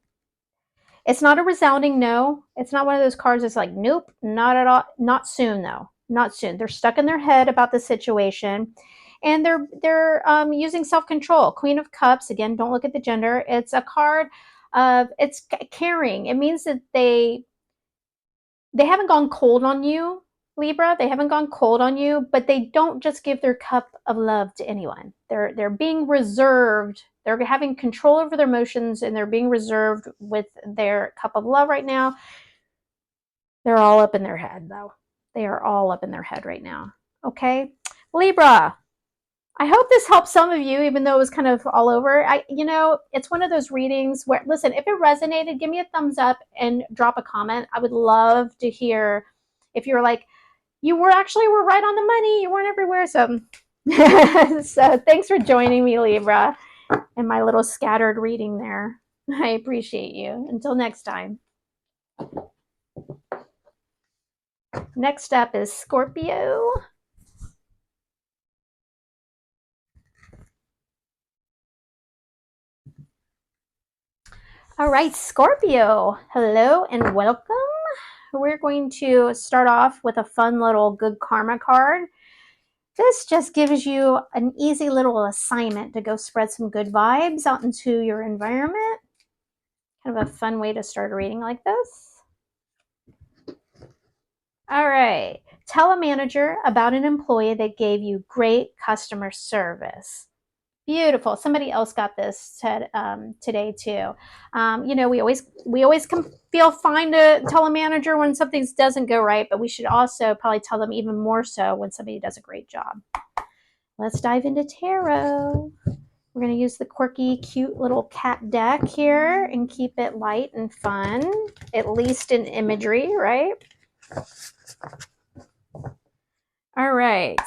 [SPEAKER 1] it's not a resounding no. It's not one of those cards that's like, nope, not at all. Not soon, though. Not soon. They're stuck in their head about the situation. and they're using self-control. Queen of Cups, again, don't look at the gender. It's a card of, it's caring. It means that they haven't gone cold on you, Libra. They haven't gone cold on you, but they don't just give their cup of love to anyone. They're being reserved. They're having control over their emotions, and they're being reserved with their cup of love right now. They're all up in their head, though. They are all up in their head right now. Okay, Libra. I hope this helps some of you, even though it was kind of all over. It's one of those readings where, listen, if it resonated, give me a thumbs up and drop a comment. I would love to hear if you're like, you were right on the money. You weren't everywhere. So, so thanks for joining me, Libra, in my little scattered reading there. I appreciate you. Until next time. Next up is Scorpio. All right, Scorpio. Hello and welcome. We're going to start off with a fun little good karma card. This just gives you an easy little assignment to go spread some good vibes out into your environment. Kind of a fun way to start a reading like this. All right. Tell a manager about an employee that gave you great customer service. Beautiful. Somebody else got this today too. We always can feel fine to tell a manager when something doesn't go right, but we should also probably tell them even more so when somebody does a great job. Let's dive into tarot. We're going to use the quirky, cute little cat deck here and keep it light and fun, at least in imagery, right? All right.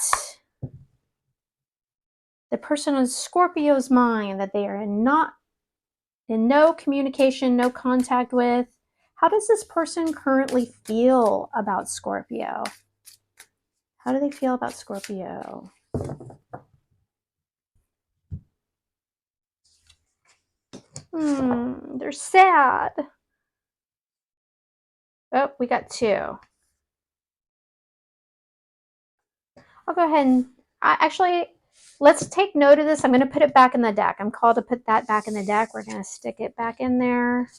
[SPEAKER 1] The person on Scorpio's mind that they are in no communication, no contact with. How does this person currently feel about Scorpio? How do they feel about Scorpio? They're sad. Oh, we got two. I'll go ahead and let's take note of this. I'm going to put it back in the deck. I'm called to put that back in the deck. We're going to stick it back in there.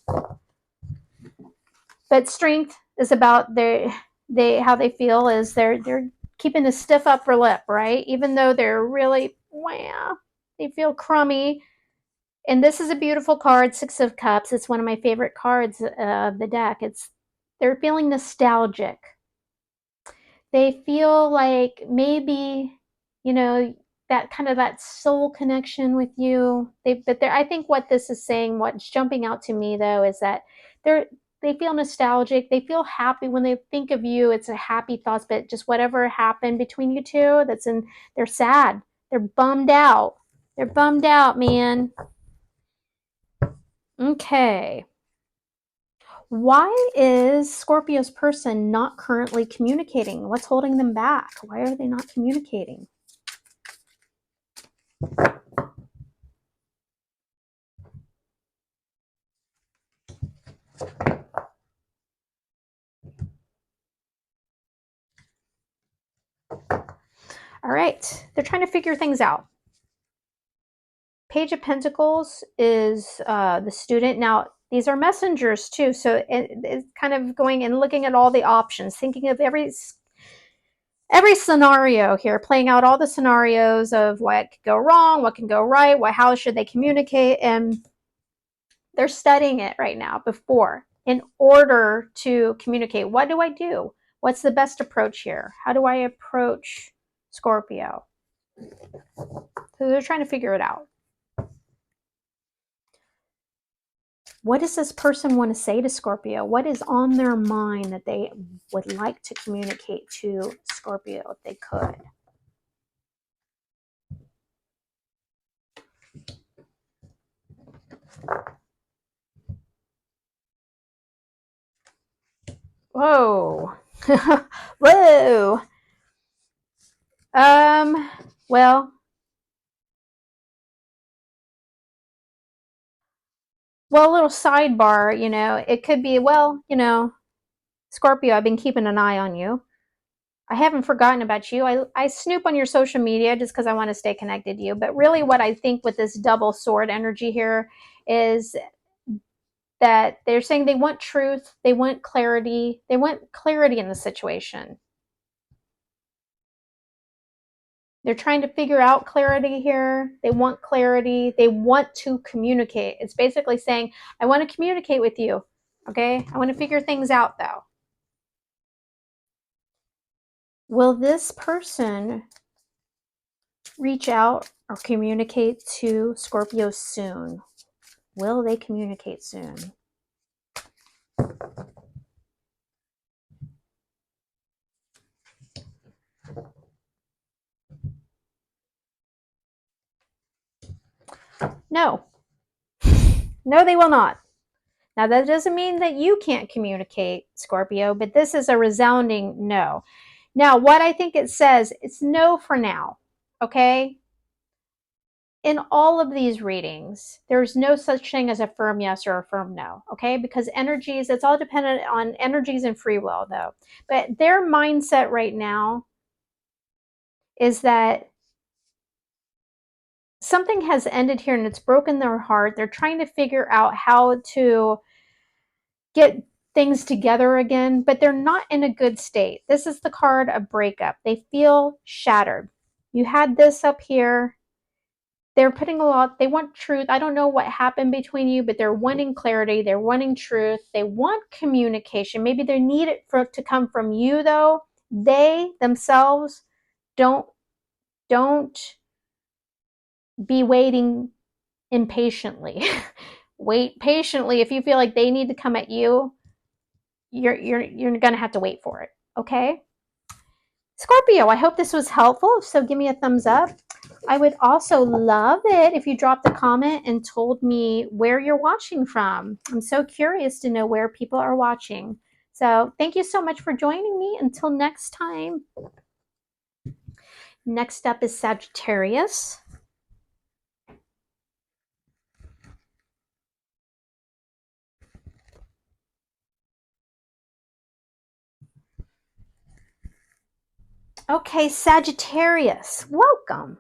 [SPEAKER 1] But strength is about how they feel is they're keeping a stiff upper lip, right? Even though they're really, they feel crummy. And this is a beautiful card, Six of Cups. It's one of my favorite cards of the deck. They're feeling nostalgic. They feel like maybe, that soul connection with you. I think what this is saying, what's jumping out to me though, is that they feel nostalgic. They feel happy when they think of you. It's a happy thoughts, but just whatever happened between you two, they're sad. They're bummed out. They're bummed out, man. Okay. Why is Scorpio's person not currently communicating? What's holding them back? Why are they not communicating? All right, they're trying to figure things out. Page of Pentacles is the student. Now, these are messengers too, so it's kind of going and looking at all the options, thinking of every scenario here, playing out all the scenarios of what could go wrong, what can go right, how should they communicate, and they're studying it right now in order to communicate. What do I do? What's the best approach here? How do I approach Scorpio? So they're trying to figure it out. What does this person want to say to Scorpio? What is on their mind that they would like to communicate to Scorpio if they could? Whoa. Whoa. Well, a little sidebar, it could be, Scorpio, I've been keeping an eye on you. I haven't forgotten about you. I snoop on your social media just because I want to stay connected to you. But really what I think with this double sword energy here is that they're saying they want truth, they want clarity in the situation. They're trying to figure out clarity here. They want clarity. They want to communicate. It's basically saying, I want to communicate with you. Okay? I want to figure things out though. Will this person reach out or communicate to Scorpio soon? Will they communicate soon? No. No, they will not. Now, that doesn't mean that you can't communicate, Scorpio, but this is a resounding no. Now, what I think it says, it's no for now, okay? In all of these readings, there's no such thing as a firm yes or a firm no, okay? Because energies, it's all dependent on energies and free will, though. But their mindset right now is that something has ended here and it's broken their heart. They're trying to figure out how to get things together again, but they're not in a good state. This is the card of breakup. They feel shattered. You had this up here. They're putting a lot, they want truth. I don't know what happened between you, but they're wanting clarity. They're wanting truth. They want communication. Maybe they need it to come from you, though. They themselves don't be waiting impatiently. Wait patiently. If you feel like they need to come at you, you're gonna have to wait for it. Okay, Scorpio, I hope this was helpful. So give me a thumbs up. I would also love it if you dropped a comment and told me where you're watching from. I'm so curious to know where people are watching. So thank you so much for joining me. Until next time. Next up is Sagittarius. Okay, Sagittarius, welcome.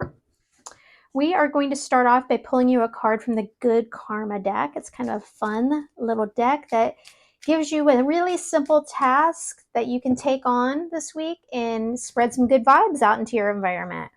[SPEAKER 1] We are going to start off by pulling you a card from the Good Karma deck. It's kind of a fun little deck that gives you a really simple task that you can take on this week and spread some good vibes out into your environment.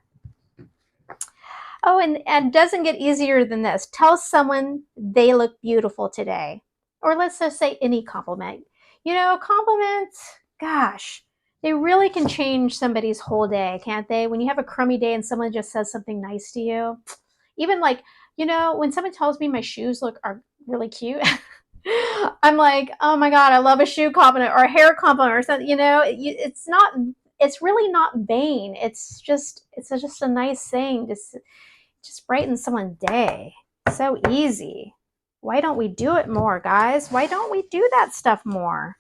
[SPEAKER 1] Oh, and it doesn't get easier than this. Tell someone they look beautiful today. Or let's just say any compliment. You know, compliments, gosh, they really can change somebody's whole day, can't they? When you have a crummy day and someone just says something nice to you. Even like, you know, when someone tells me my shoes are really cute, I'm like, oh my God, I love a shoe compliment or a hair compliment or something. You know, it's really not vain. It's just a nice thing. Just brighten someone's day. So easy. Why don't we do it more, guys? Why don't we do that stuff more?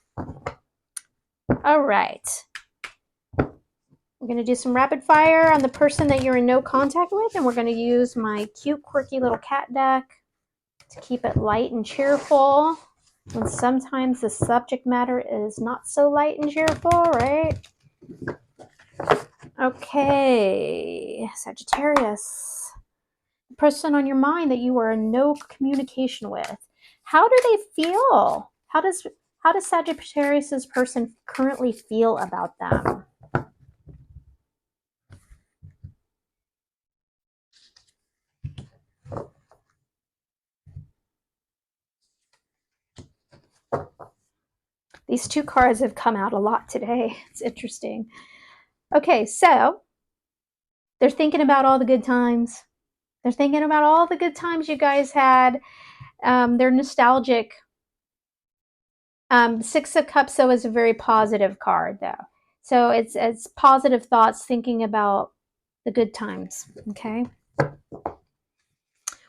[SPEAKER 1] All right. We're going to do some rapid fire on the person that you're in no contact with, and we're going to use my cute, quirky little cat deck to keep it light and cheerful. And sometimes the subject matter is not so light and cheerful, right? Okay, Sagittarius. The person on your mind that you are in no communication with. How do they feel? How does Sagittarius's person currently feel about them? These two cards have come out a lot today. It's interesting. Okay, so they're thinking about all the good times. They're thinking about all the good times you guys had. They're nostalgic. Six of Cups, though, is a very positive card, though. So it's positive thoughts, thinking about the good times, okay?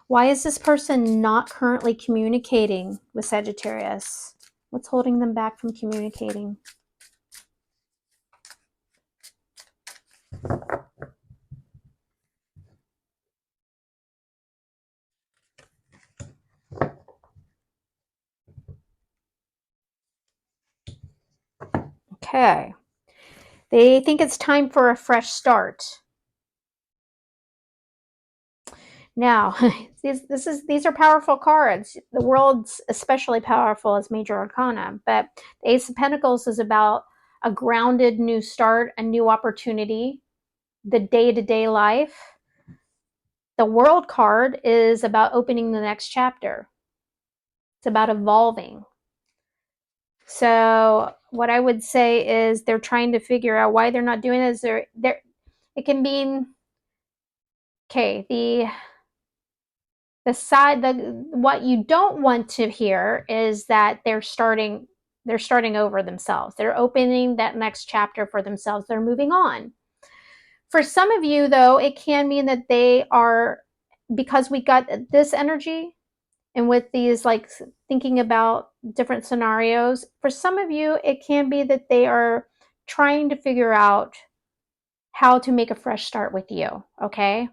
[SPEAKER 1] Why is this person not currently communicating with Sagittarius? What's holding them back from communicating? Okay. They think it's time for a fresh start. Now, these are powerful cards. The world's especially powerful as major arcana, but the Ace of Pentacles is about a grounded new start, a new opportunity, the day-to-day life. The World card is about opening the next chapter. It's about evolving. So what I would say is they're trying to figure out why they're not doing this. It can mean, okay, what you don't want to hear is that they're starting over themselves. They're opening that next chapter for themselves. They're moving on. For some of you, though, it can mean that they are, because we got this energy, and with these, like, thinking about different scenarios, for some of you, it can be that they are trying to figure out how to make a fresh start with you, okay?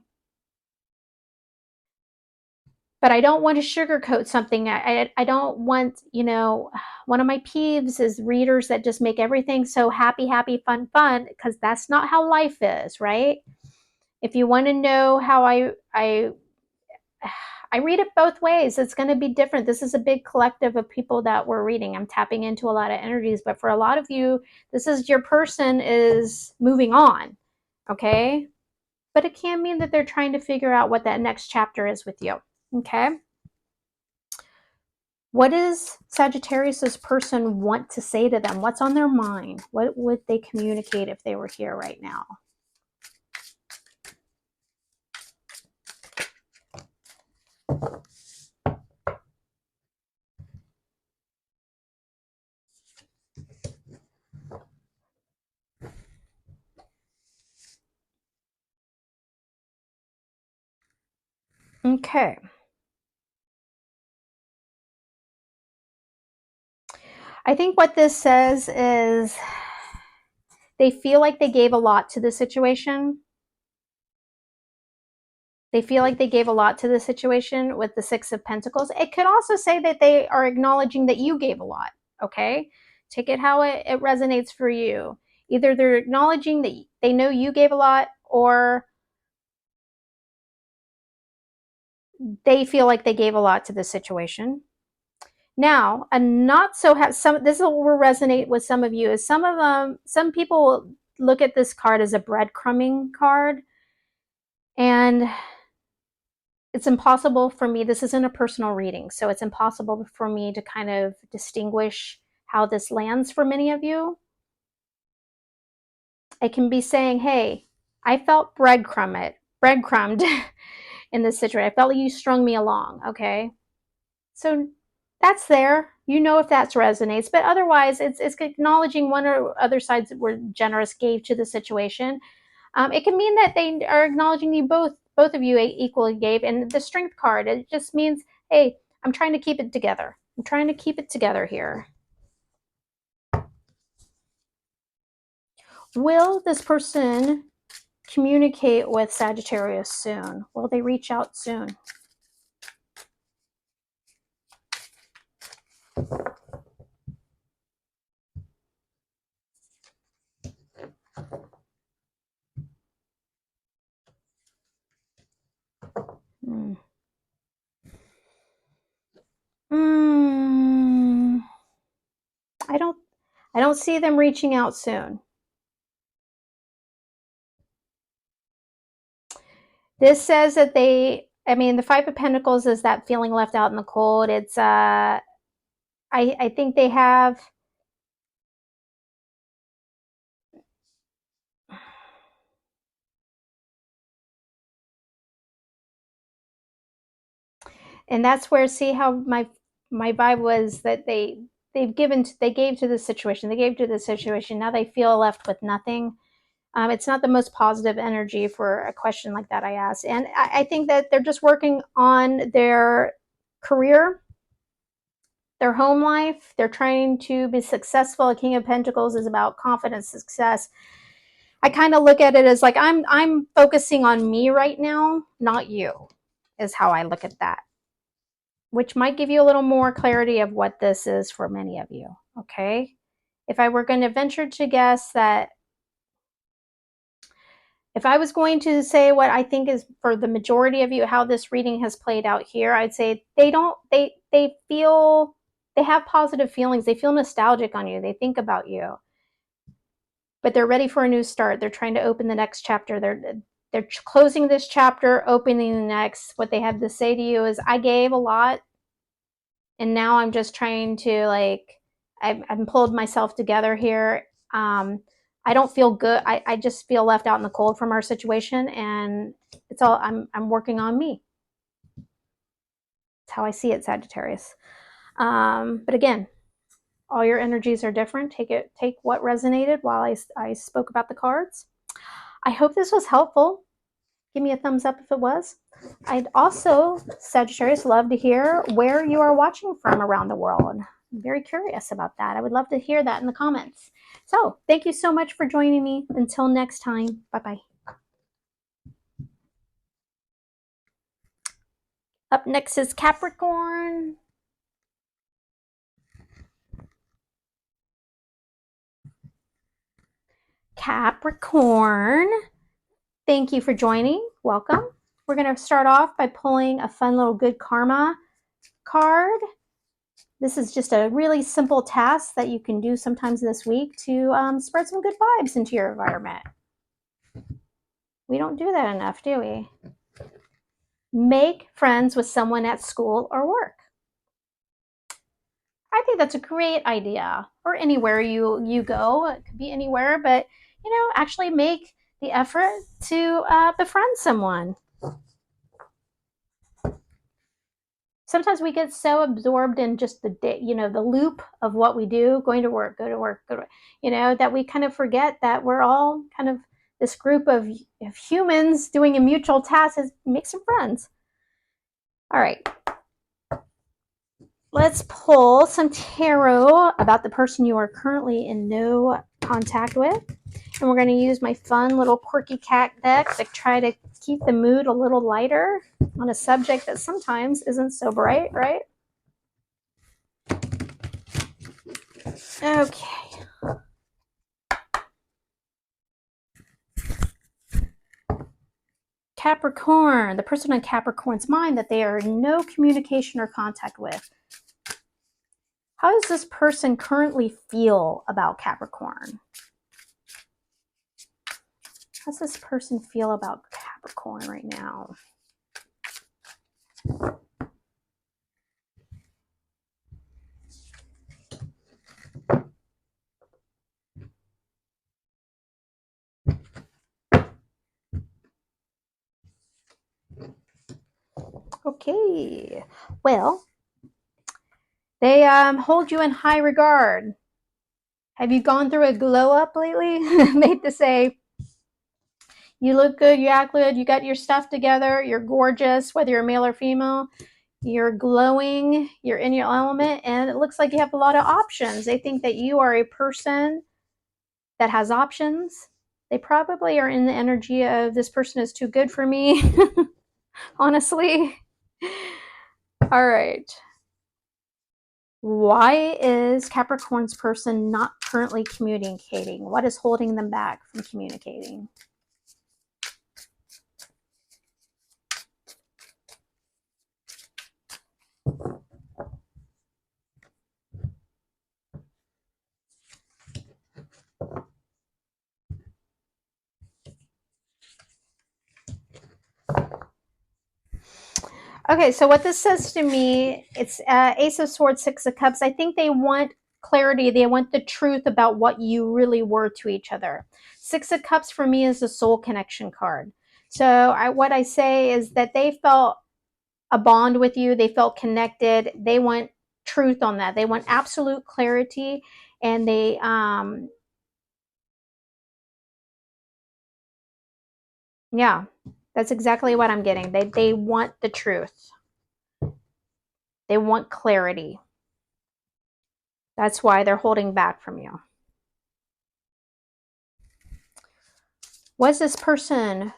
[SPEAKER 1] But I don't want to sugarcoat something. I don't want, one of my peeves is readers that just make everything so happy, happy, fun, fun, because that's not how life is, right? If you want to know how I read it both ways. It's going to be different. This is a big collective of people that we're reading. I'm tapping into a lot of energies, but for a lot of you, this is your person is moving on, okay? But it can mean that they're trying to figure out what that next chapter is with you, okay? What does Sagittarius's person want to say to them? What's on their mind? What would they communicate if they were here right now? Okay. I think what this says is they feel like they gave a lot to the situation. They feel like they gave a lot to the situation with the Six of Pentacles. It could also say that they are acknowledging that you gave a lot, okay? Take it how it resonates for you. Either they're acknowledging that they know you gave a lot, or they feel like they gave a lot to the situation. Now, a not so this will resonate with some of you. Is some people look at this card as a breadcrumbing card, and it's impossible for me. This isn't a personal reading, so it's impossible for me to kind of distinguish how this lands for many of you. I can be saying, hey, I felt breadcrumbed in this situation. I felt like you strung me along, okay? So that's there. You know if that resonates, but otherwise it's acknowledging one or other sides that were generous, gave to the situation. It can mean that they are acknowledging you both of you equally gave. And the Strength card, it just means, hey, I'm trying to keep it together. I'm trying to keep it together here. Will this person communicate with Sagittarius soon? Will they reach out soon? I don't see them reaching out soon. This says that the Five of Pentacles is that feeling left out in the cold. It's I think they have, and that's where, see how my vibe was that they gave to the situation. They gave to the situation. Now they feel left with nothing. It's not the most positive energy for a question like that I asked. And I think that they're just working on their career, their home life. They're trying to be successful. A King of Pentacles is about confidence, success. I kind of look at it as like I'm focusing on me right now, not you, is how I look at that, which might give you a little more clarity of what this is for many of you, okay? If I were going to venture to guess that If I was going to say what I think is for the majority of you, how this reading has played out here, I'd say they have positive feelings. They feel nostalgic on you. They think about you, but they're ready for a new start. They're trying to open the next chapter. They're closing this chapter, opening the next. What they have to say to you is, I gave a lot, and now I'm just trying to, like, I've pulled myself together here. I don't feel good. I just feel left out in the cold from our situation, and it's all, I'm working on me. That's how I see it, Sagittarius. But again, all your energies are different. Take what resonated while I spoke about the cards. I hope this was helpful. Give me a thumbs up if it was. I'd also, Sagittarius, love to hear where you are watching from around the world. I'm very curious about that. I would love to hear that in the comments. So thank you so much for joining me. Until next time, bye-bye. Up next is Capricorn. Capricorn, thank you for joining. Welcome. We're going to start off by pulling a fun little good karma card. This is just a really simple task that you can do sometimes this week to spread some good vibes into your environment. We don't do that enough, do we? Make friends with someone at school or work. I think that's a great idea. Or anywhere you go. It could be anywhere, but actually make the effort to befriend someone. Sometimes we get so absorbed in just the day, the loop of what we do, going to work, go to work, that we kind of forget that we're all kind of this group of humans doing a mutual task is make some friends. All right. Let's pull some tarot about the person you are currently in no contact with. And we're going to use my fun little quirky cat deck to try to keep the mood a little lighter on a subject that sometimes isn't so bright, right? Okay. Capricorn, the person on Capricorn's mind that they are in no communication or contact with. How does this person currently feel about Capricorn? How does this person feel about Capricorn right now? Okay, well, they hold you in high regard. Have you gone through a glow up lately? Made to say, you look good, you act good, you got your stuff together, you're gorgeous, whether you're male or female, you're glowing, you're in your element, and it looks like you have a lot of options. They think that you are a person that has options. They probably are in the energy of, this person is too good for me, honestly. All right. Why is Capricorn's person not currently communicating? What is holding them back from communicating? Okay, so what this says to me, it's Ace of Swords, Six of Cups. I think they want clarity. They want the truth about what you really were to each other. Six of Cups for me is a soul connection card. So what I say is that they felt a bond with you. They felt connected. They want truth on that. They want absolute clarity, and they yeah, that's exactly what I'm getting. They want the truth. They want clarity. That's why they're holding back from you. What does this person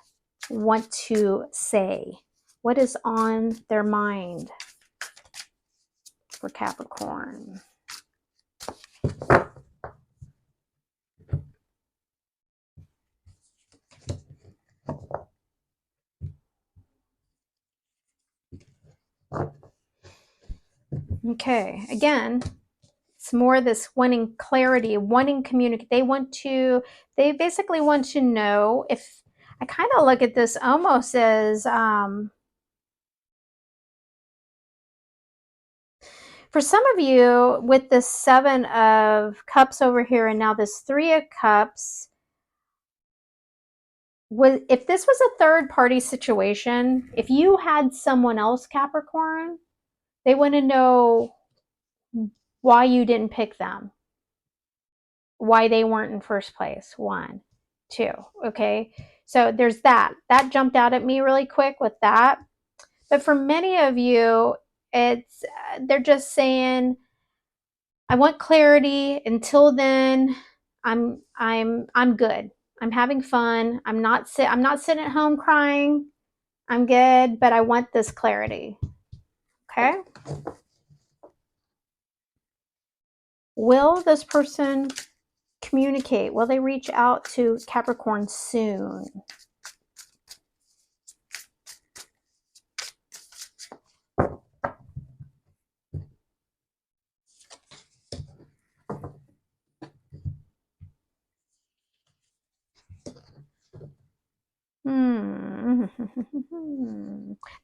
[SPEAKER 1] want to say? What is on their mind for Capricorn? Okay, again, it's more this wanting clarity, wanting communicate. They basically want to know if, I kind of look at this almost as, for some of you, with this 7 of Cups over here and now this 3 of Cups, if this was a third party situation, if you had someone else, Capricorn, they want to know why you didn't pick them, why they weren't in first place. 1, 2. Okay. So there's that. That jumped out at me really quick with that. But for many of you, it's they're just saying, I want clarity. Until then, I'm good. I'm having fun. I'm not sitting at home crying. I'm good, but I want this clarity. Okay? Will this person communicate? Will they reach out to Capricorn soon?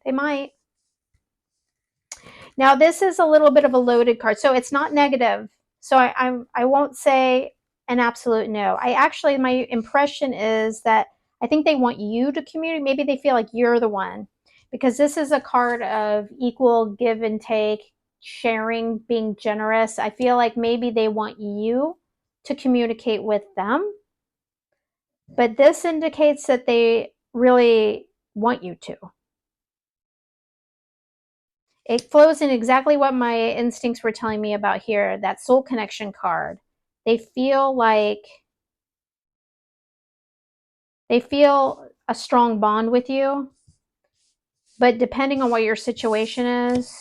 [SPEAKER 1] They might. Now, this is a little bit of a loaded card, so it's not negative. So I won't say an absolute no. My impression is that I think they want you to communicate. Maybe they feel like you're the one, because this is a card of equal give and take, sharing, being generous. I feel like maybe they want you to communicate with them, but this indicates that they really want you to. It flows in exactly what my instincts were telling me about here, that soul connection card. They feel a strong bond with you, but depending on what your situation is,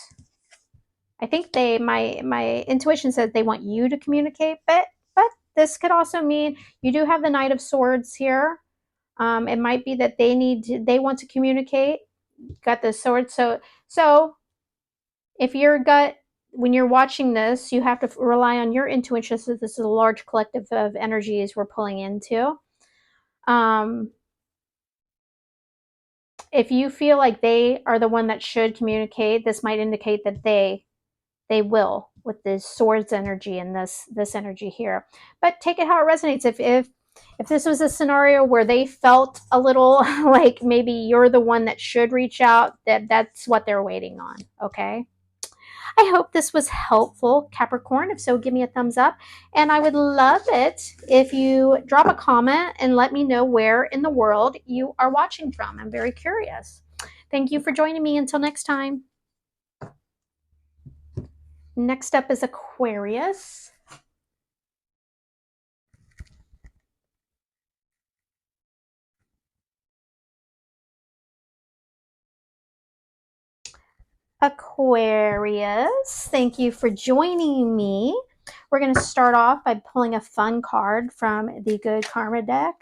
[SPEAKER 1] I think my intuition says they want you to communicate, but this could also mean you do have the Knight of Swords here. It might be that they want to communicate. Got the sword, so if your gut, when you're watching this, you have to rely on your intuition. So this is a large collective of energies we're pulling into. If you feel like they are the one that should communicate, this might indicate that they will, with this swords energy and this energy here. But take it how it resonates. If this was a scenario where they felt a little like maybe you're the one that should reach out, that's what they're waiting on. Okay. I hope this was helpful, Capricorn. If so, give me a thumbs up. And I would love it if you drop a comment and let me know where in the world you are watching from. I'm very curious. Thank you for joining me. Until next time. Next up is Aquarius. Aquarius, thank you for joining me. We're going to start off by pulling a fun card from the Good Karma deck.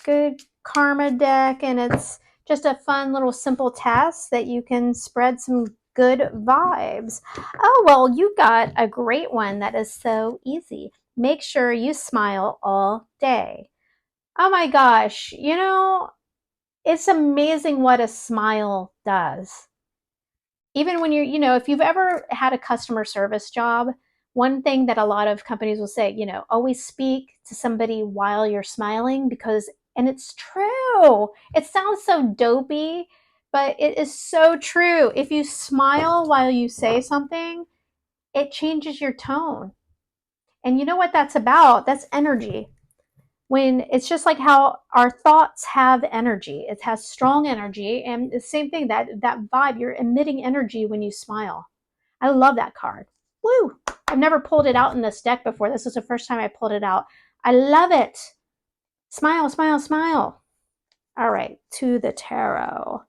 [SPEAKER 1] Good Karma deck, and it's just a fun little simple task that you can spread some good vibes. Oh, well, you got a great one that is so easy. Make sure you smile all day. Oh my gosh, it's amazing what a smile does. Even when if you've ever had a customer service job, one thing that a lot of companies will say, always speak to somebody while you're smiling, and it's true. It sounds so dopey, but it is so true. If you smile while you say something, it changes your tone. And you know what that's about? That's energy. When it's just like how our thoughts have energy, it has strong energy, and the same thing, that vibe, you're emitting energy when you smile. I love that card. Woo! I've never pulled it out in this deck before. This is the first time I pulled it out. I love it. Smile, smile, smile. All right, to the tarot.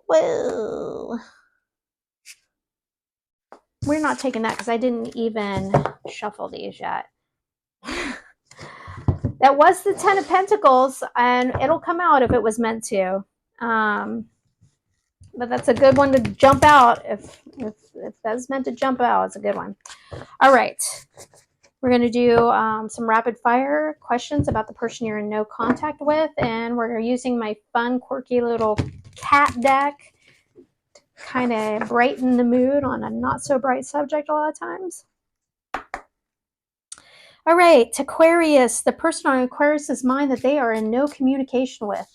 [SPEAKER 1] Whoa. We're not taking that because I didn't even shuffle these yet. That was the 10 of Pentacles, and it'll come out if it was meant to. but that's a good one to jump out. If that's meant to jump out, it's a good one. All right. We're going to do some rapid fire questions about the person you're in no contact with. And we're using my fun, quirky little cat deck to kind of brighten the mood on a not so bright subject a lot of times. All right, Aquarius, the person on Aquarius's mind that they are in no communication with.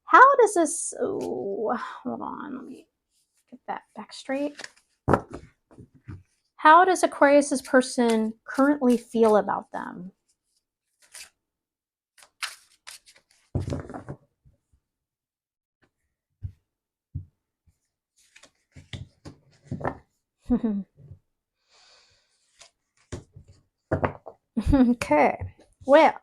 [SPEAKER 1] How does this, oh, hold on, let me get that back straight. How does Aquarius's person currently feel about them? Okay, well,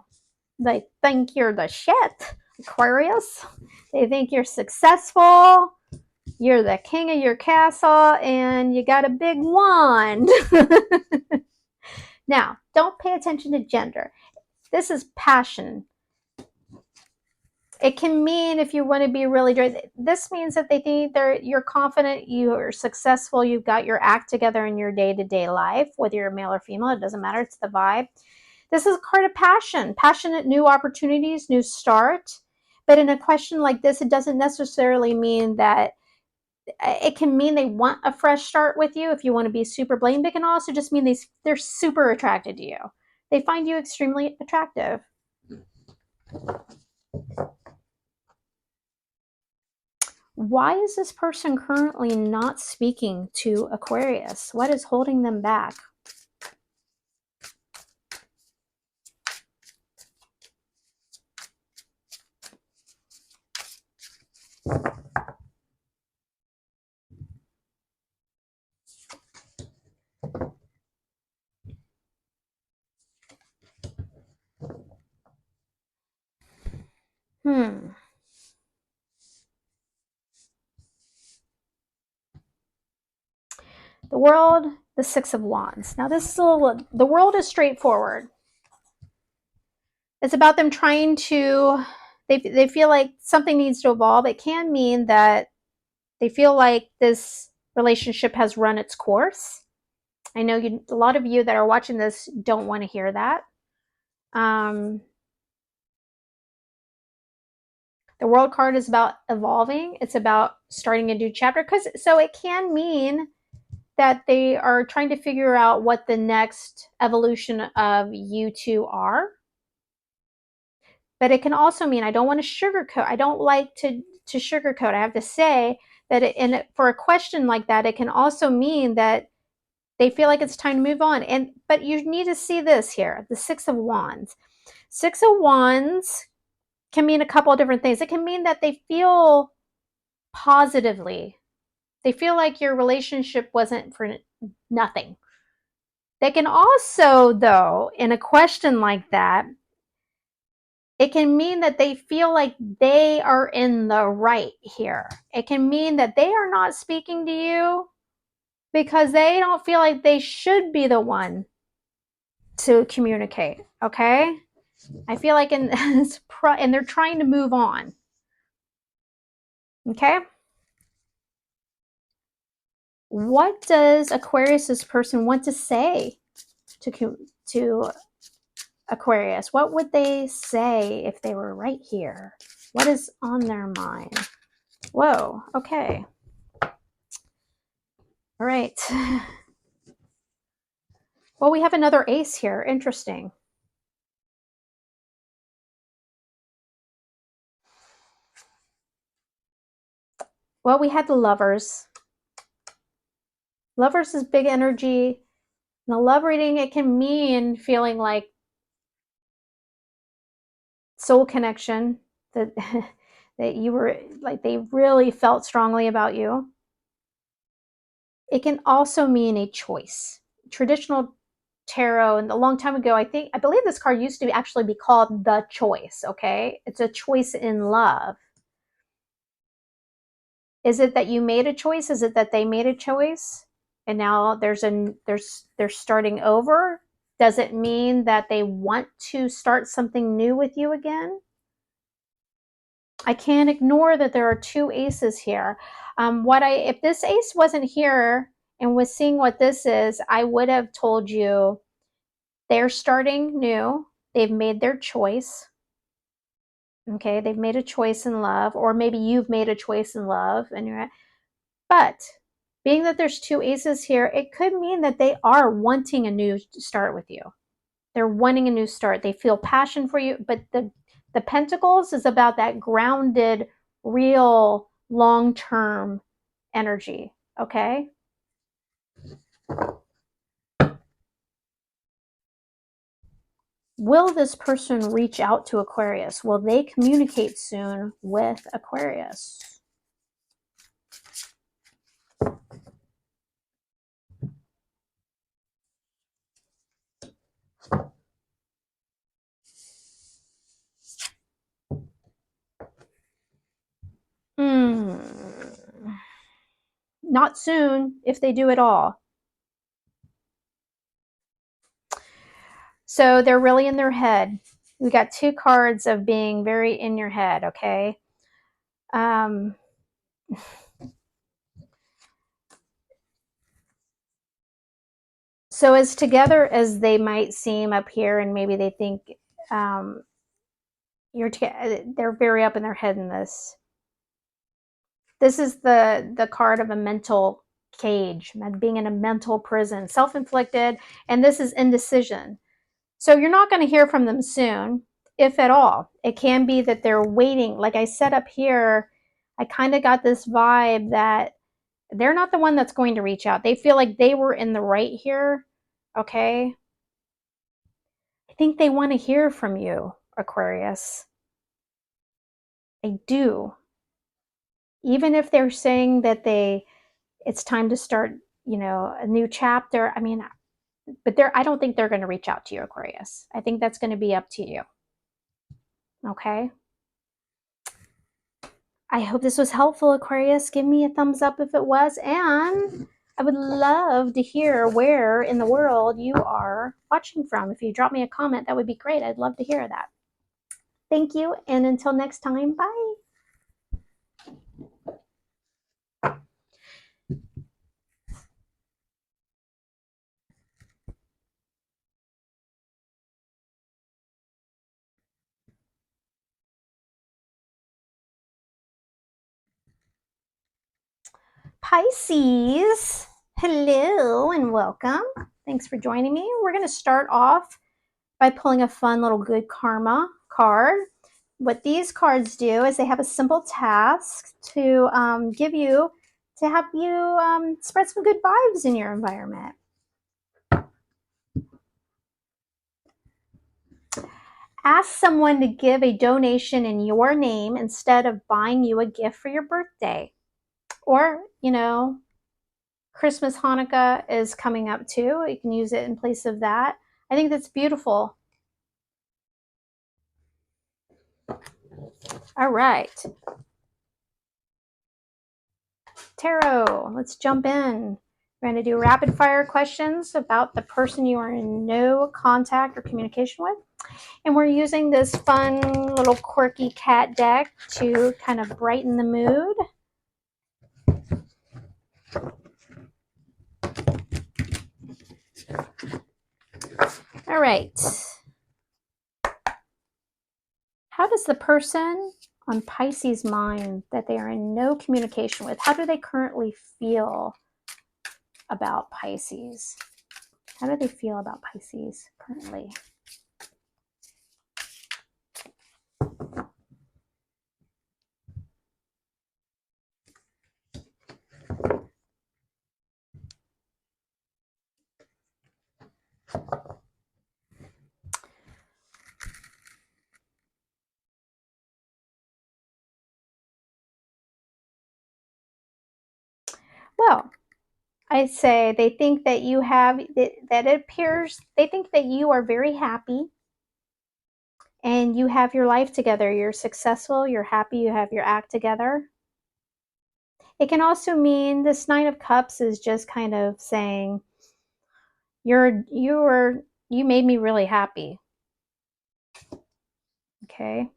[SPEAKER 1] they think you're the shit, Aquarius. They think you're successful, you're the king of your castle, and you got a big wand. Now, don't pay attention to gender. This is passion. It can mean, if you want to be really direct, this means that they think you're confident, you're successful, you've got your act together in your day-to-day life, whether you're male or female, it doesn't matter, it's the vibe. This is a card of passion, passionate new opportunities, new start. But in a question like this, it doesn't necessarily mean that, it can mean they want a fresh start with you if you want to be super blatant. It can also just mean they're super attracted to you. They find you extremely attractive. Why is this person currently not speaking to Aquarius? What is holding them back? The World, the Six of Wands. Now this is the World is straightforward. It's about them trying to, they feel like something needs to evolve. It can mean that they feel like this relationship has run its course. I know a lot of you that are watching this don't want to hear that. The World card is about evolving. It's about starting a new chapter. So it can mean that they are trying to figure out what the next evolution of you two are. But it can also mean, I don't want to sugarcoat. I don't like to sugarcoat. I have to say that for a question like that, it can also mean that they feel like it's time to move on. But you need to see this here, the Six of Wands. Six of Wands can mean a couple of different things. It can mean that they feel positively. They feel like your relationship wasn't for nothing. They can also, though, in a question like that, it can mean that they feel like they are in the right here. It can mean that they are not speaking to you because they don't feel like they should be the one to communicate, okay? I feel like and they're trying to move on, okay? What does Aquarius's person want to say to Aquarius? What would they say if they were right here? What is on their mind? Whoa, okay. All right. Well, we have another ace here. Interesting. Well, we had the Lovers. Lovers is big energy. In a love reading, it can mean feeling like soul connection, that that you were like they really felt strongly about you. It can also mean a choice. Traditional tarot, and a long time ago, I believe this card used to actually be called the choice, okay? It's a choice in love. Is it that you made a choice? Is it that they made a choice? And now they're starting over? Does it mean that they want to start something new with you again? I can't ignore that there are two aces here. If this ace wasn't here and was seeing what this is, I would have told you they're starting new. They've made their choice. Okay, they've made a choice in love, or maybe you've made a choice in love, but being that there's two aces here, it could mean that they are wanting a new start with you. They're wanting a new start. They feel passion for you, but the Pentacles is about that grounded, real, long-term energy, okay? Will this person reach out to Aquarius? Will they communicate soon with Aquarius? Not soon, if they do at all. So they're really in their head. We got two cards of being very in your head, okay? So as together as they might seem up here, and maybe they think they're very up in their head in this. This is the card of a mental cage, being in a mental prison, self-inflicted, and this is indecision. So you're not going to hear from them soon, if at all. It can be that they're waiting. Like I said up here, I kind of got this vibe that they're not the one that's going to reach out. They feel like they were in the right here, okay? I think they want to hear from you, Aquarius. I do. Even if they're saying that it's time to start, a new chapter. I mean, but I don't think they're going to reach out to you, Aquarius. I think that's going to be up to you. Okay? I hope this was helpful, Aquarius. Give me a thumbs up if it was, and I would love to hear where in the world you are watching from. If you drop me a comment, that would be great. I'd love to hear that. Thank you, and until next time, bye. Pisces, hello and welcome. Thanks for joining me. We're going to start off by pulling a fun little good karma card. What these cards do is they have a simple task to give you, to help you spread some good vibes in your environment. Ask someone to give a donation in your name instead of buying you a gift for your birthday. Or, Christmas, Hanukkah is coming up too. You can use it in place of that. I think that's beautiful. All right. Tarot, let's jump in. We're going to do rapid fire questions about the person you are in no contact or communication with. And we're using this fun little quirky cat deck to kind of brighten the mood. All right. How does the person on Pisces mind that they are in no communication with, how do they currently feel about Pisces? How do they feel about Pisces currently? Well, I say they think that you have, that it appears, they think that you are very happy and you have your life together. You're successful, you're happy, you have your act together. It can also mean this Nine of Cups is just kind of saying, you made me really happy. Okay.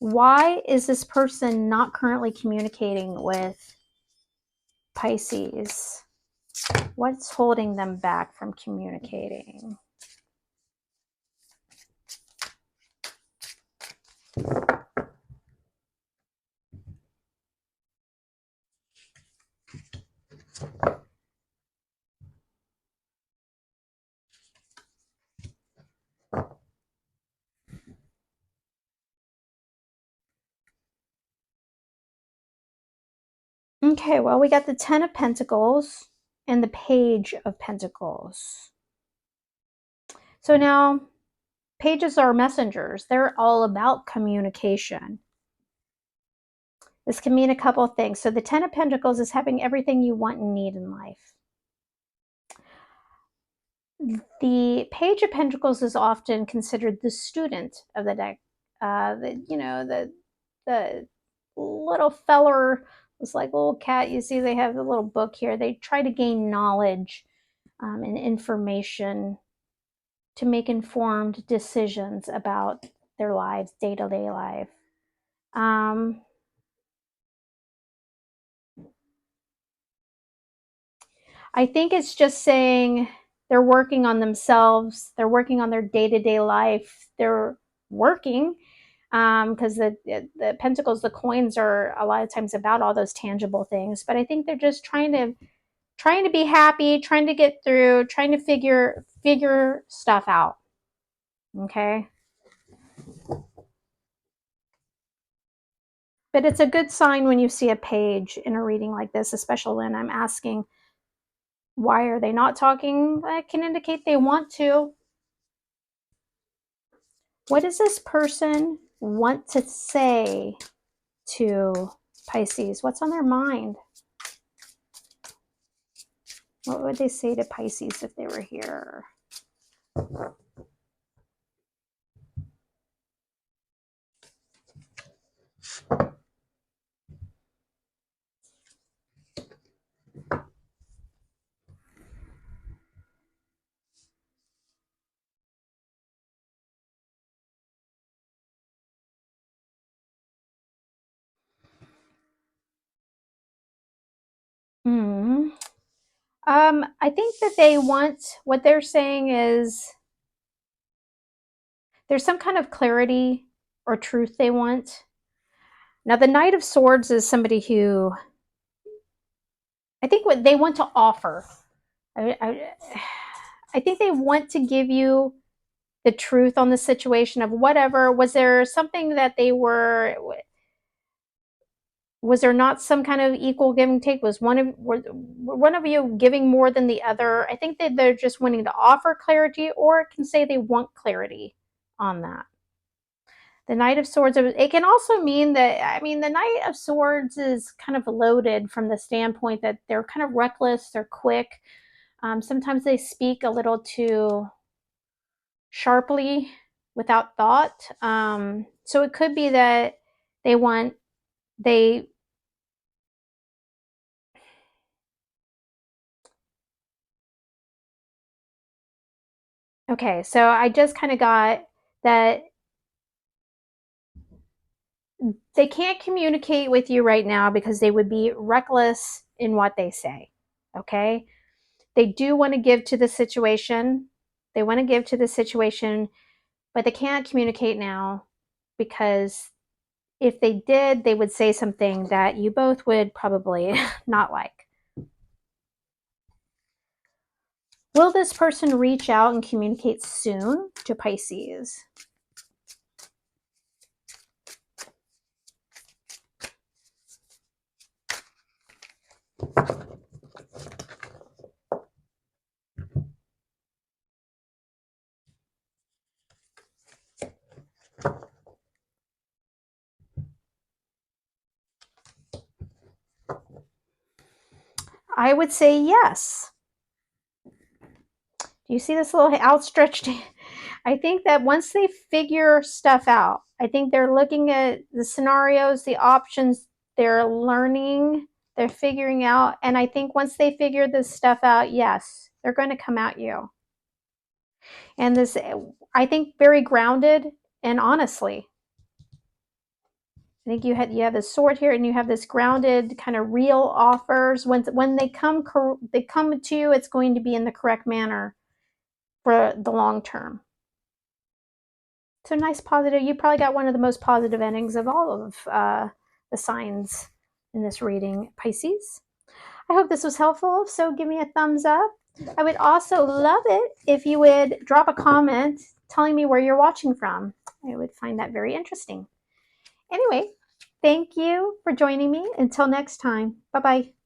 [SPEAKER 1] Why is this person not currently communicating with Pisces? What's holding them back from communicating? Okay, well, we got the Ten of Pentacles and the Page of Pentacles. So now, pages are messengers. They're all about communication. This can mean a couple of things. So the Ten of Pentacles is having everything you want and need in life. The Page of Pentacles is often considered the student of the deck. The little feller was like a little cat. You see they have a little book here. They try to gain knowledge and information to make informed decisions about their lives, day-to-day life. I think it's just saying they're working on themselves. They're working on their day-to-day life. They're working because the pentacles, the coins are a lot of times about all those tangible things. But I think they're just trying to be happy, trying to get through, trying to figure stuff out. Okay. But it's a good sign when you see a page in a reading like this, especially when I'm asking, why are they not talking? That can indicate they want to. What does this person want to say to Pisces? What's on their mind? What would they say to Pisces if they were here? I think that they want, what they're saying is there's some kind of clarity or truth they want. Now, the Knight of Swords is somebody who, I think what they want to offer. I think they want to give you the truth on the situation of whatever. Was there something that was there not some kind of equal give and take? Was one of you giving more than the other? I think that they're just wanting to offer clarity, or it can say they want clarity on that. The Knight of Swords, it can also mean that, I mean, the Knight of Swords is kind of loaded from the standpoint that they're kind of reckless, they're quick. Sometimes they speak a little too sharply without thought. So it could be that they okay, so I just kind of got that they can't communicate with you right now because they would be reckless in what they say. Okay. They do want to give to the situation. They want to give to the situation, but they can't communicate now because if they did, they would say something that you both would probably not like. Will this person reach out and communicate soon to Pisces? I would say yes. Do you see this little outstretched? I think that once they figure stuff out, I think they're looking at the scenarios, the options, they're learning, they're figuring out. And I think once they figure this stuff out, yes, they're going to come at you. And this, I think, very grounded and honestly. I think you have this sword here, and you have this grounded kind of real offers. When they come to you, it's going to be in the correct manner for the long term. So nice, positive. You probably got one of the most positive endings of all of the signs in this reading, Pisces. I hope this was helpful. So give me a thumbs up. I would also love it if you would drop a comment telling me where you're watching from. I would find that very interesting. Anyway, thank you for joining me. Until next time. Bye-bye.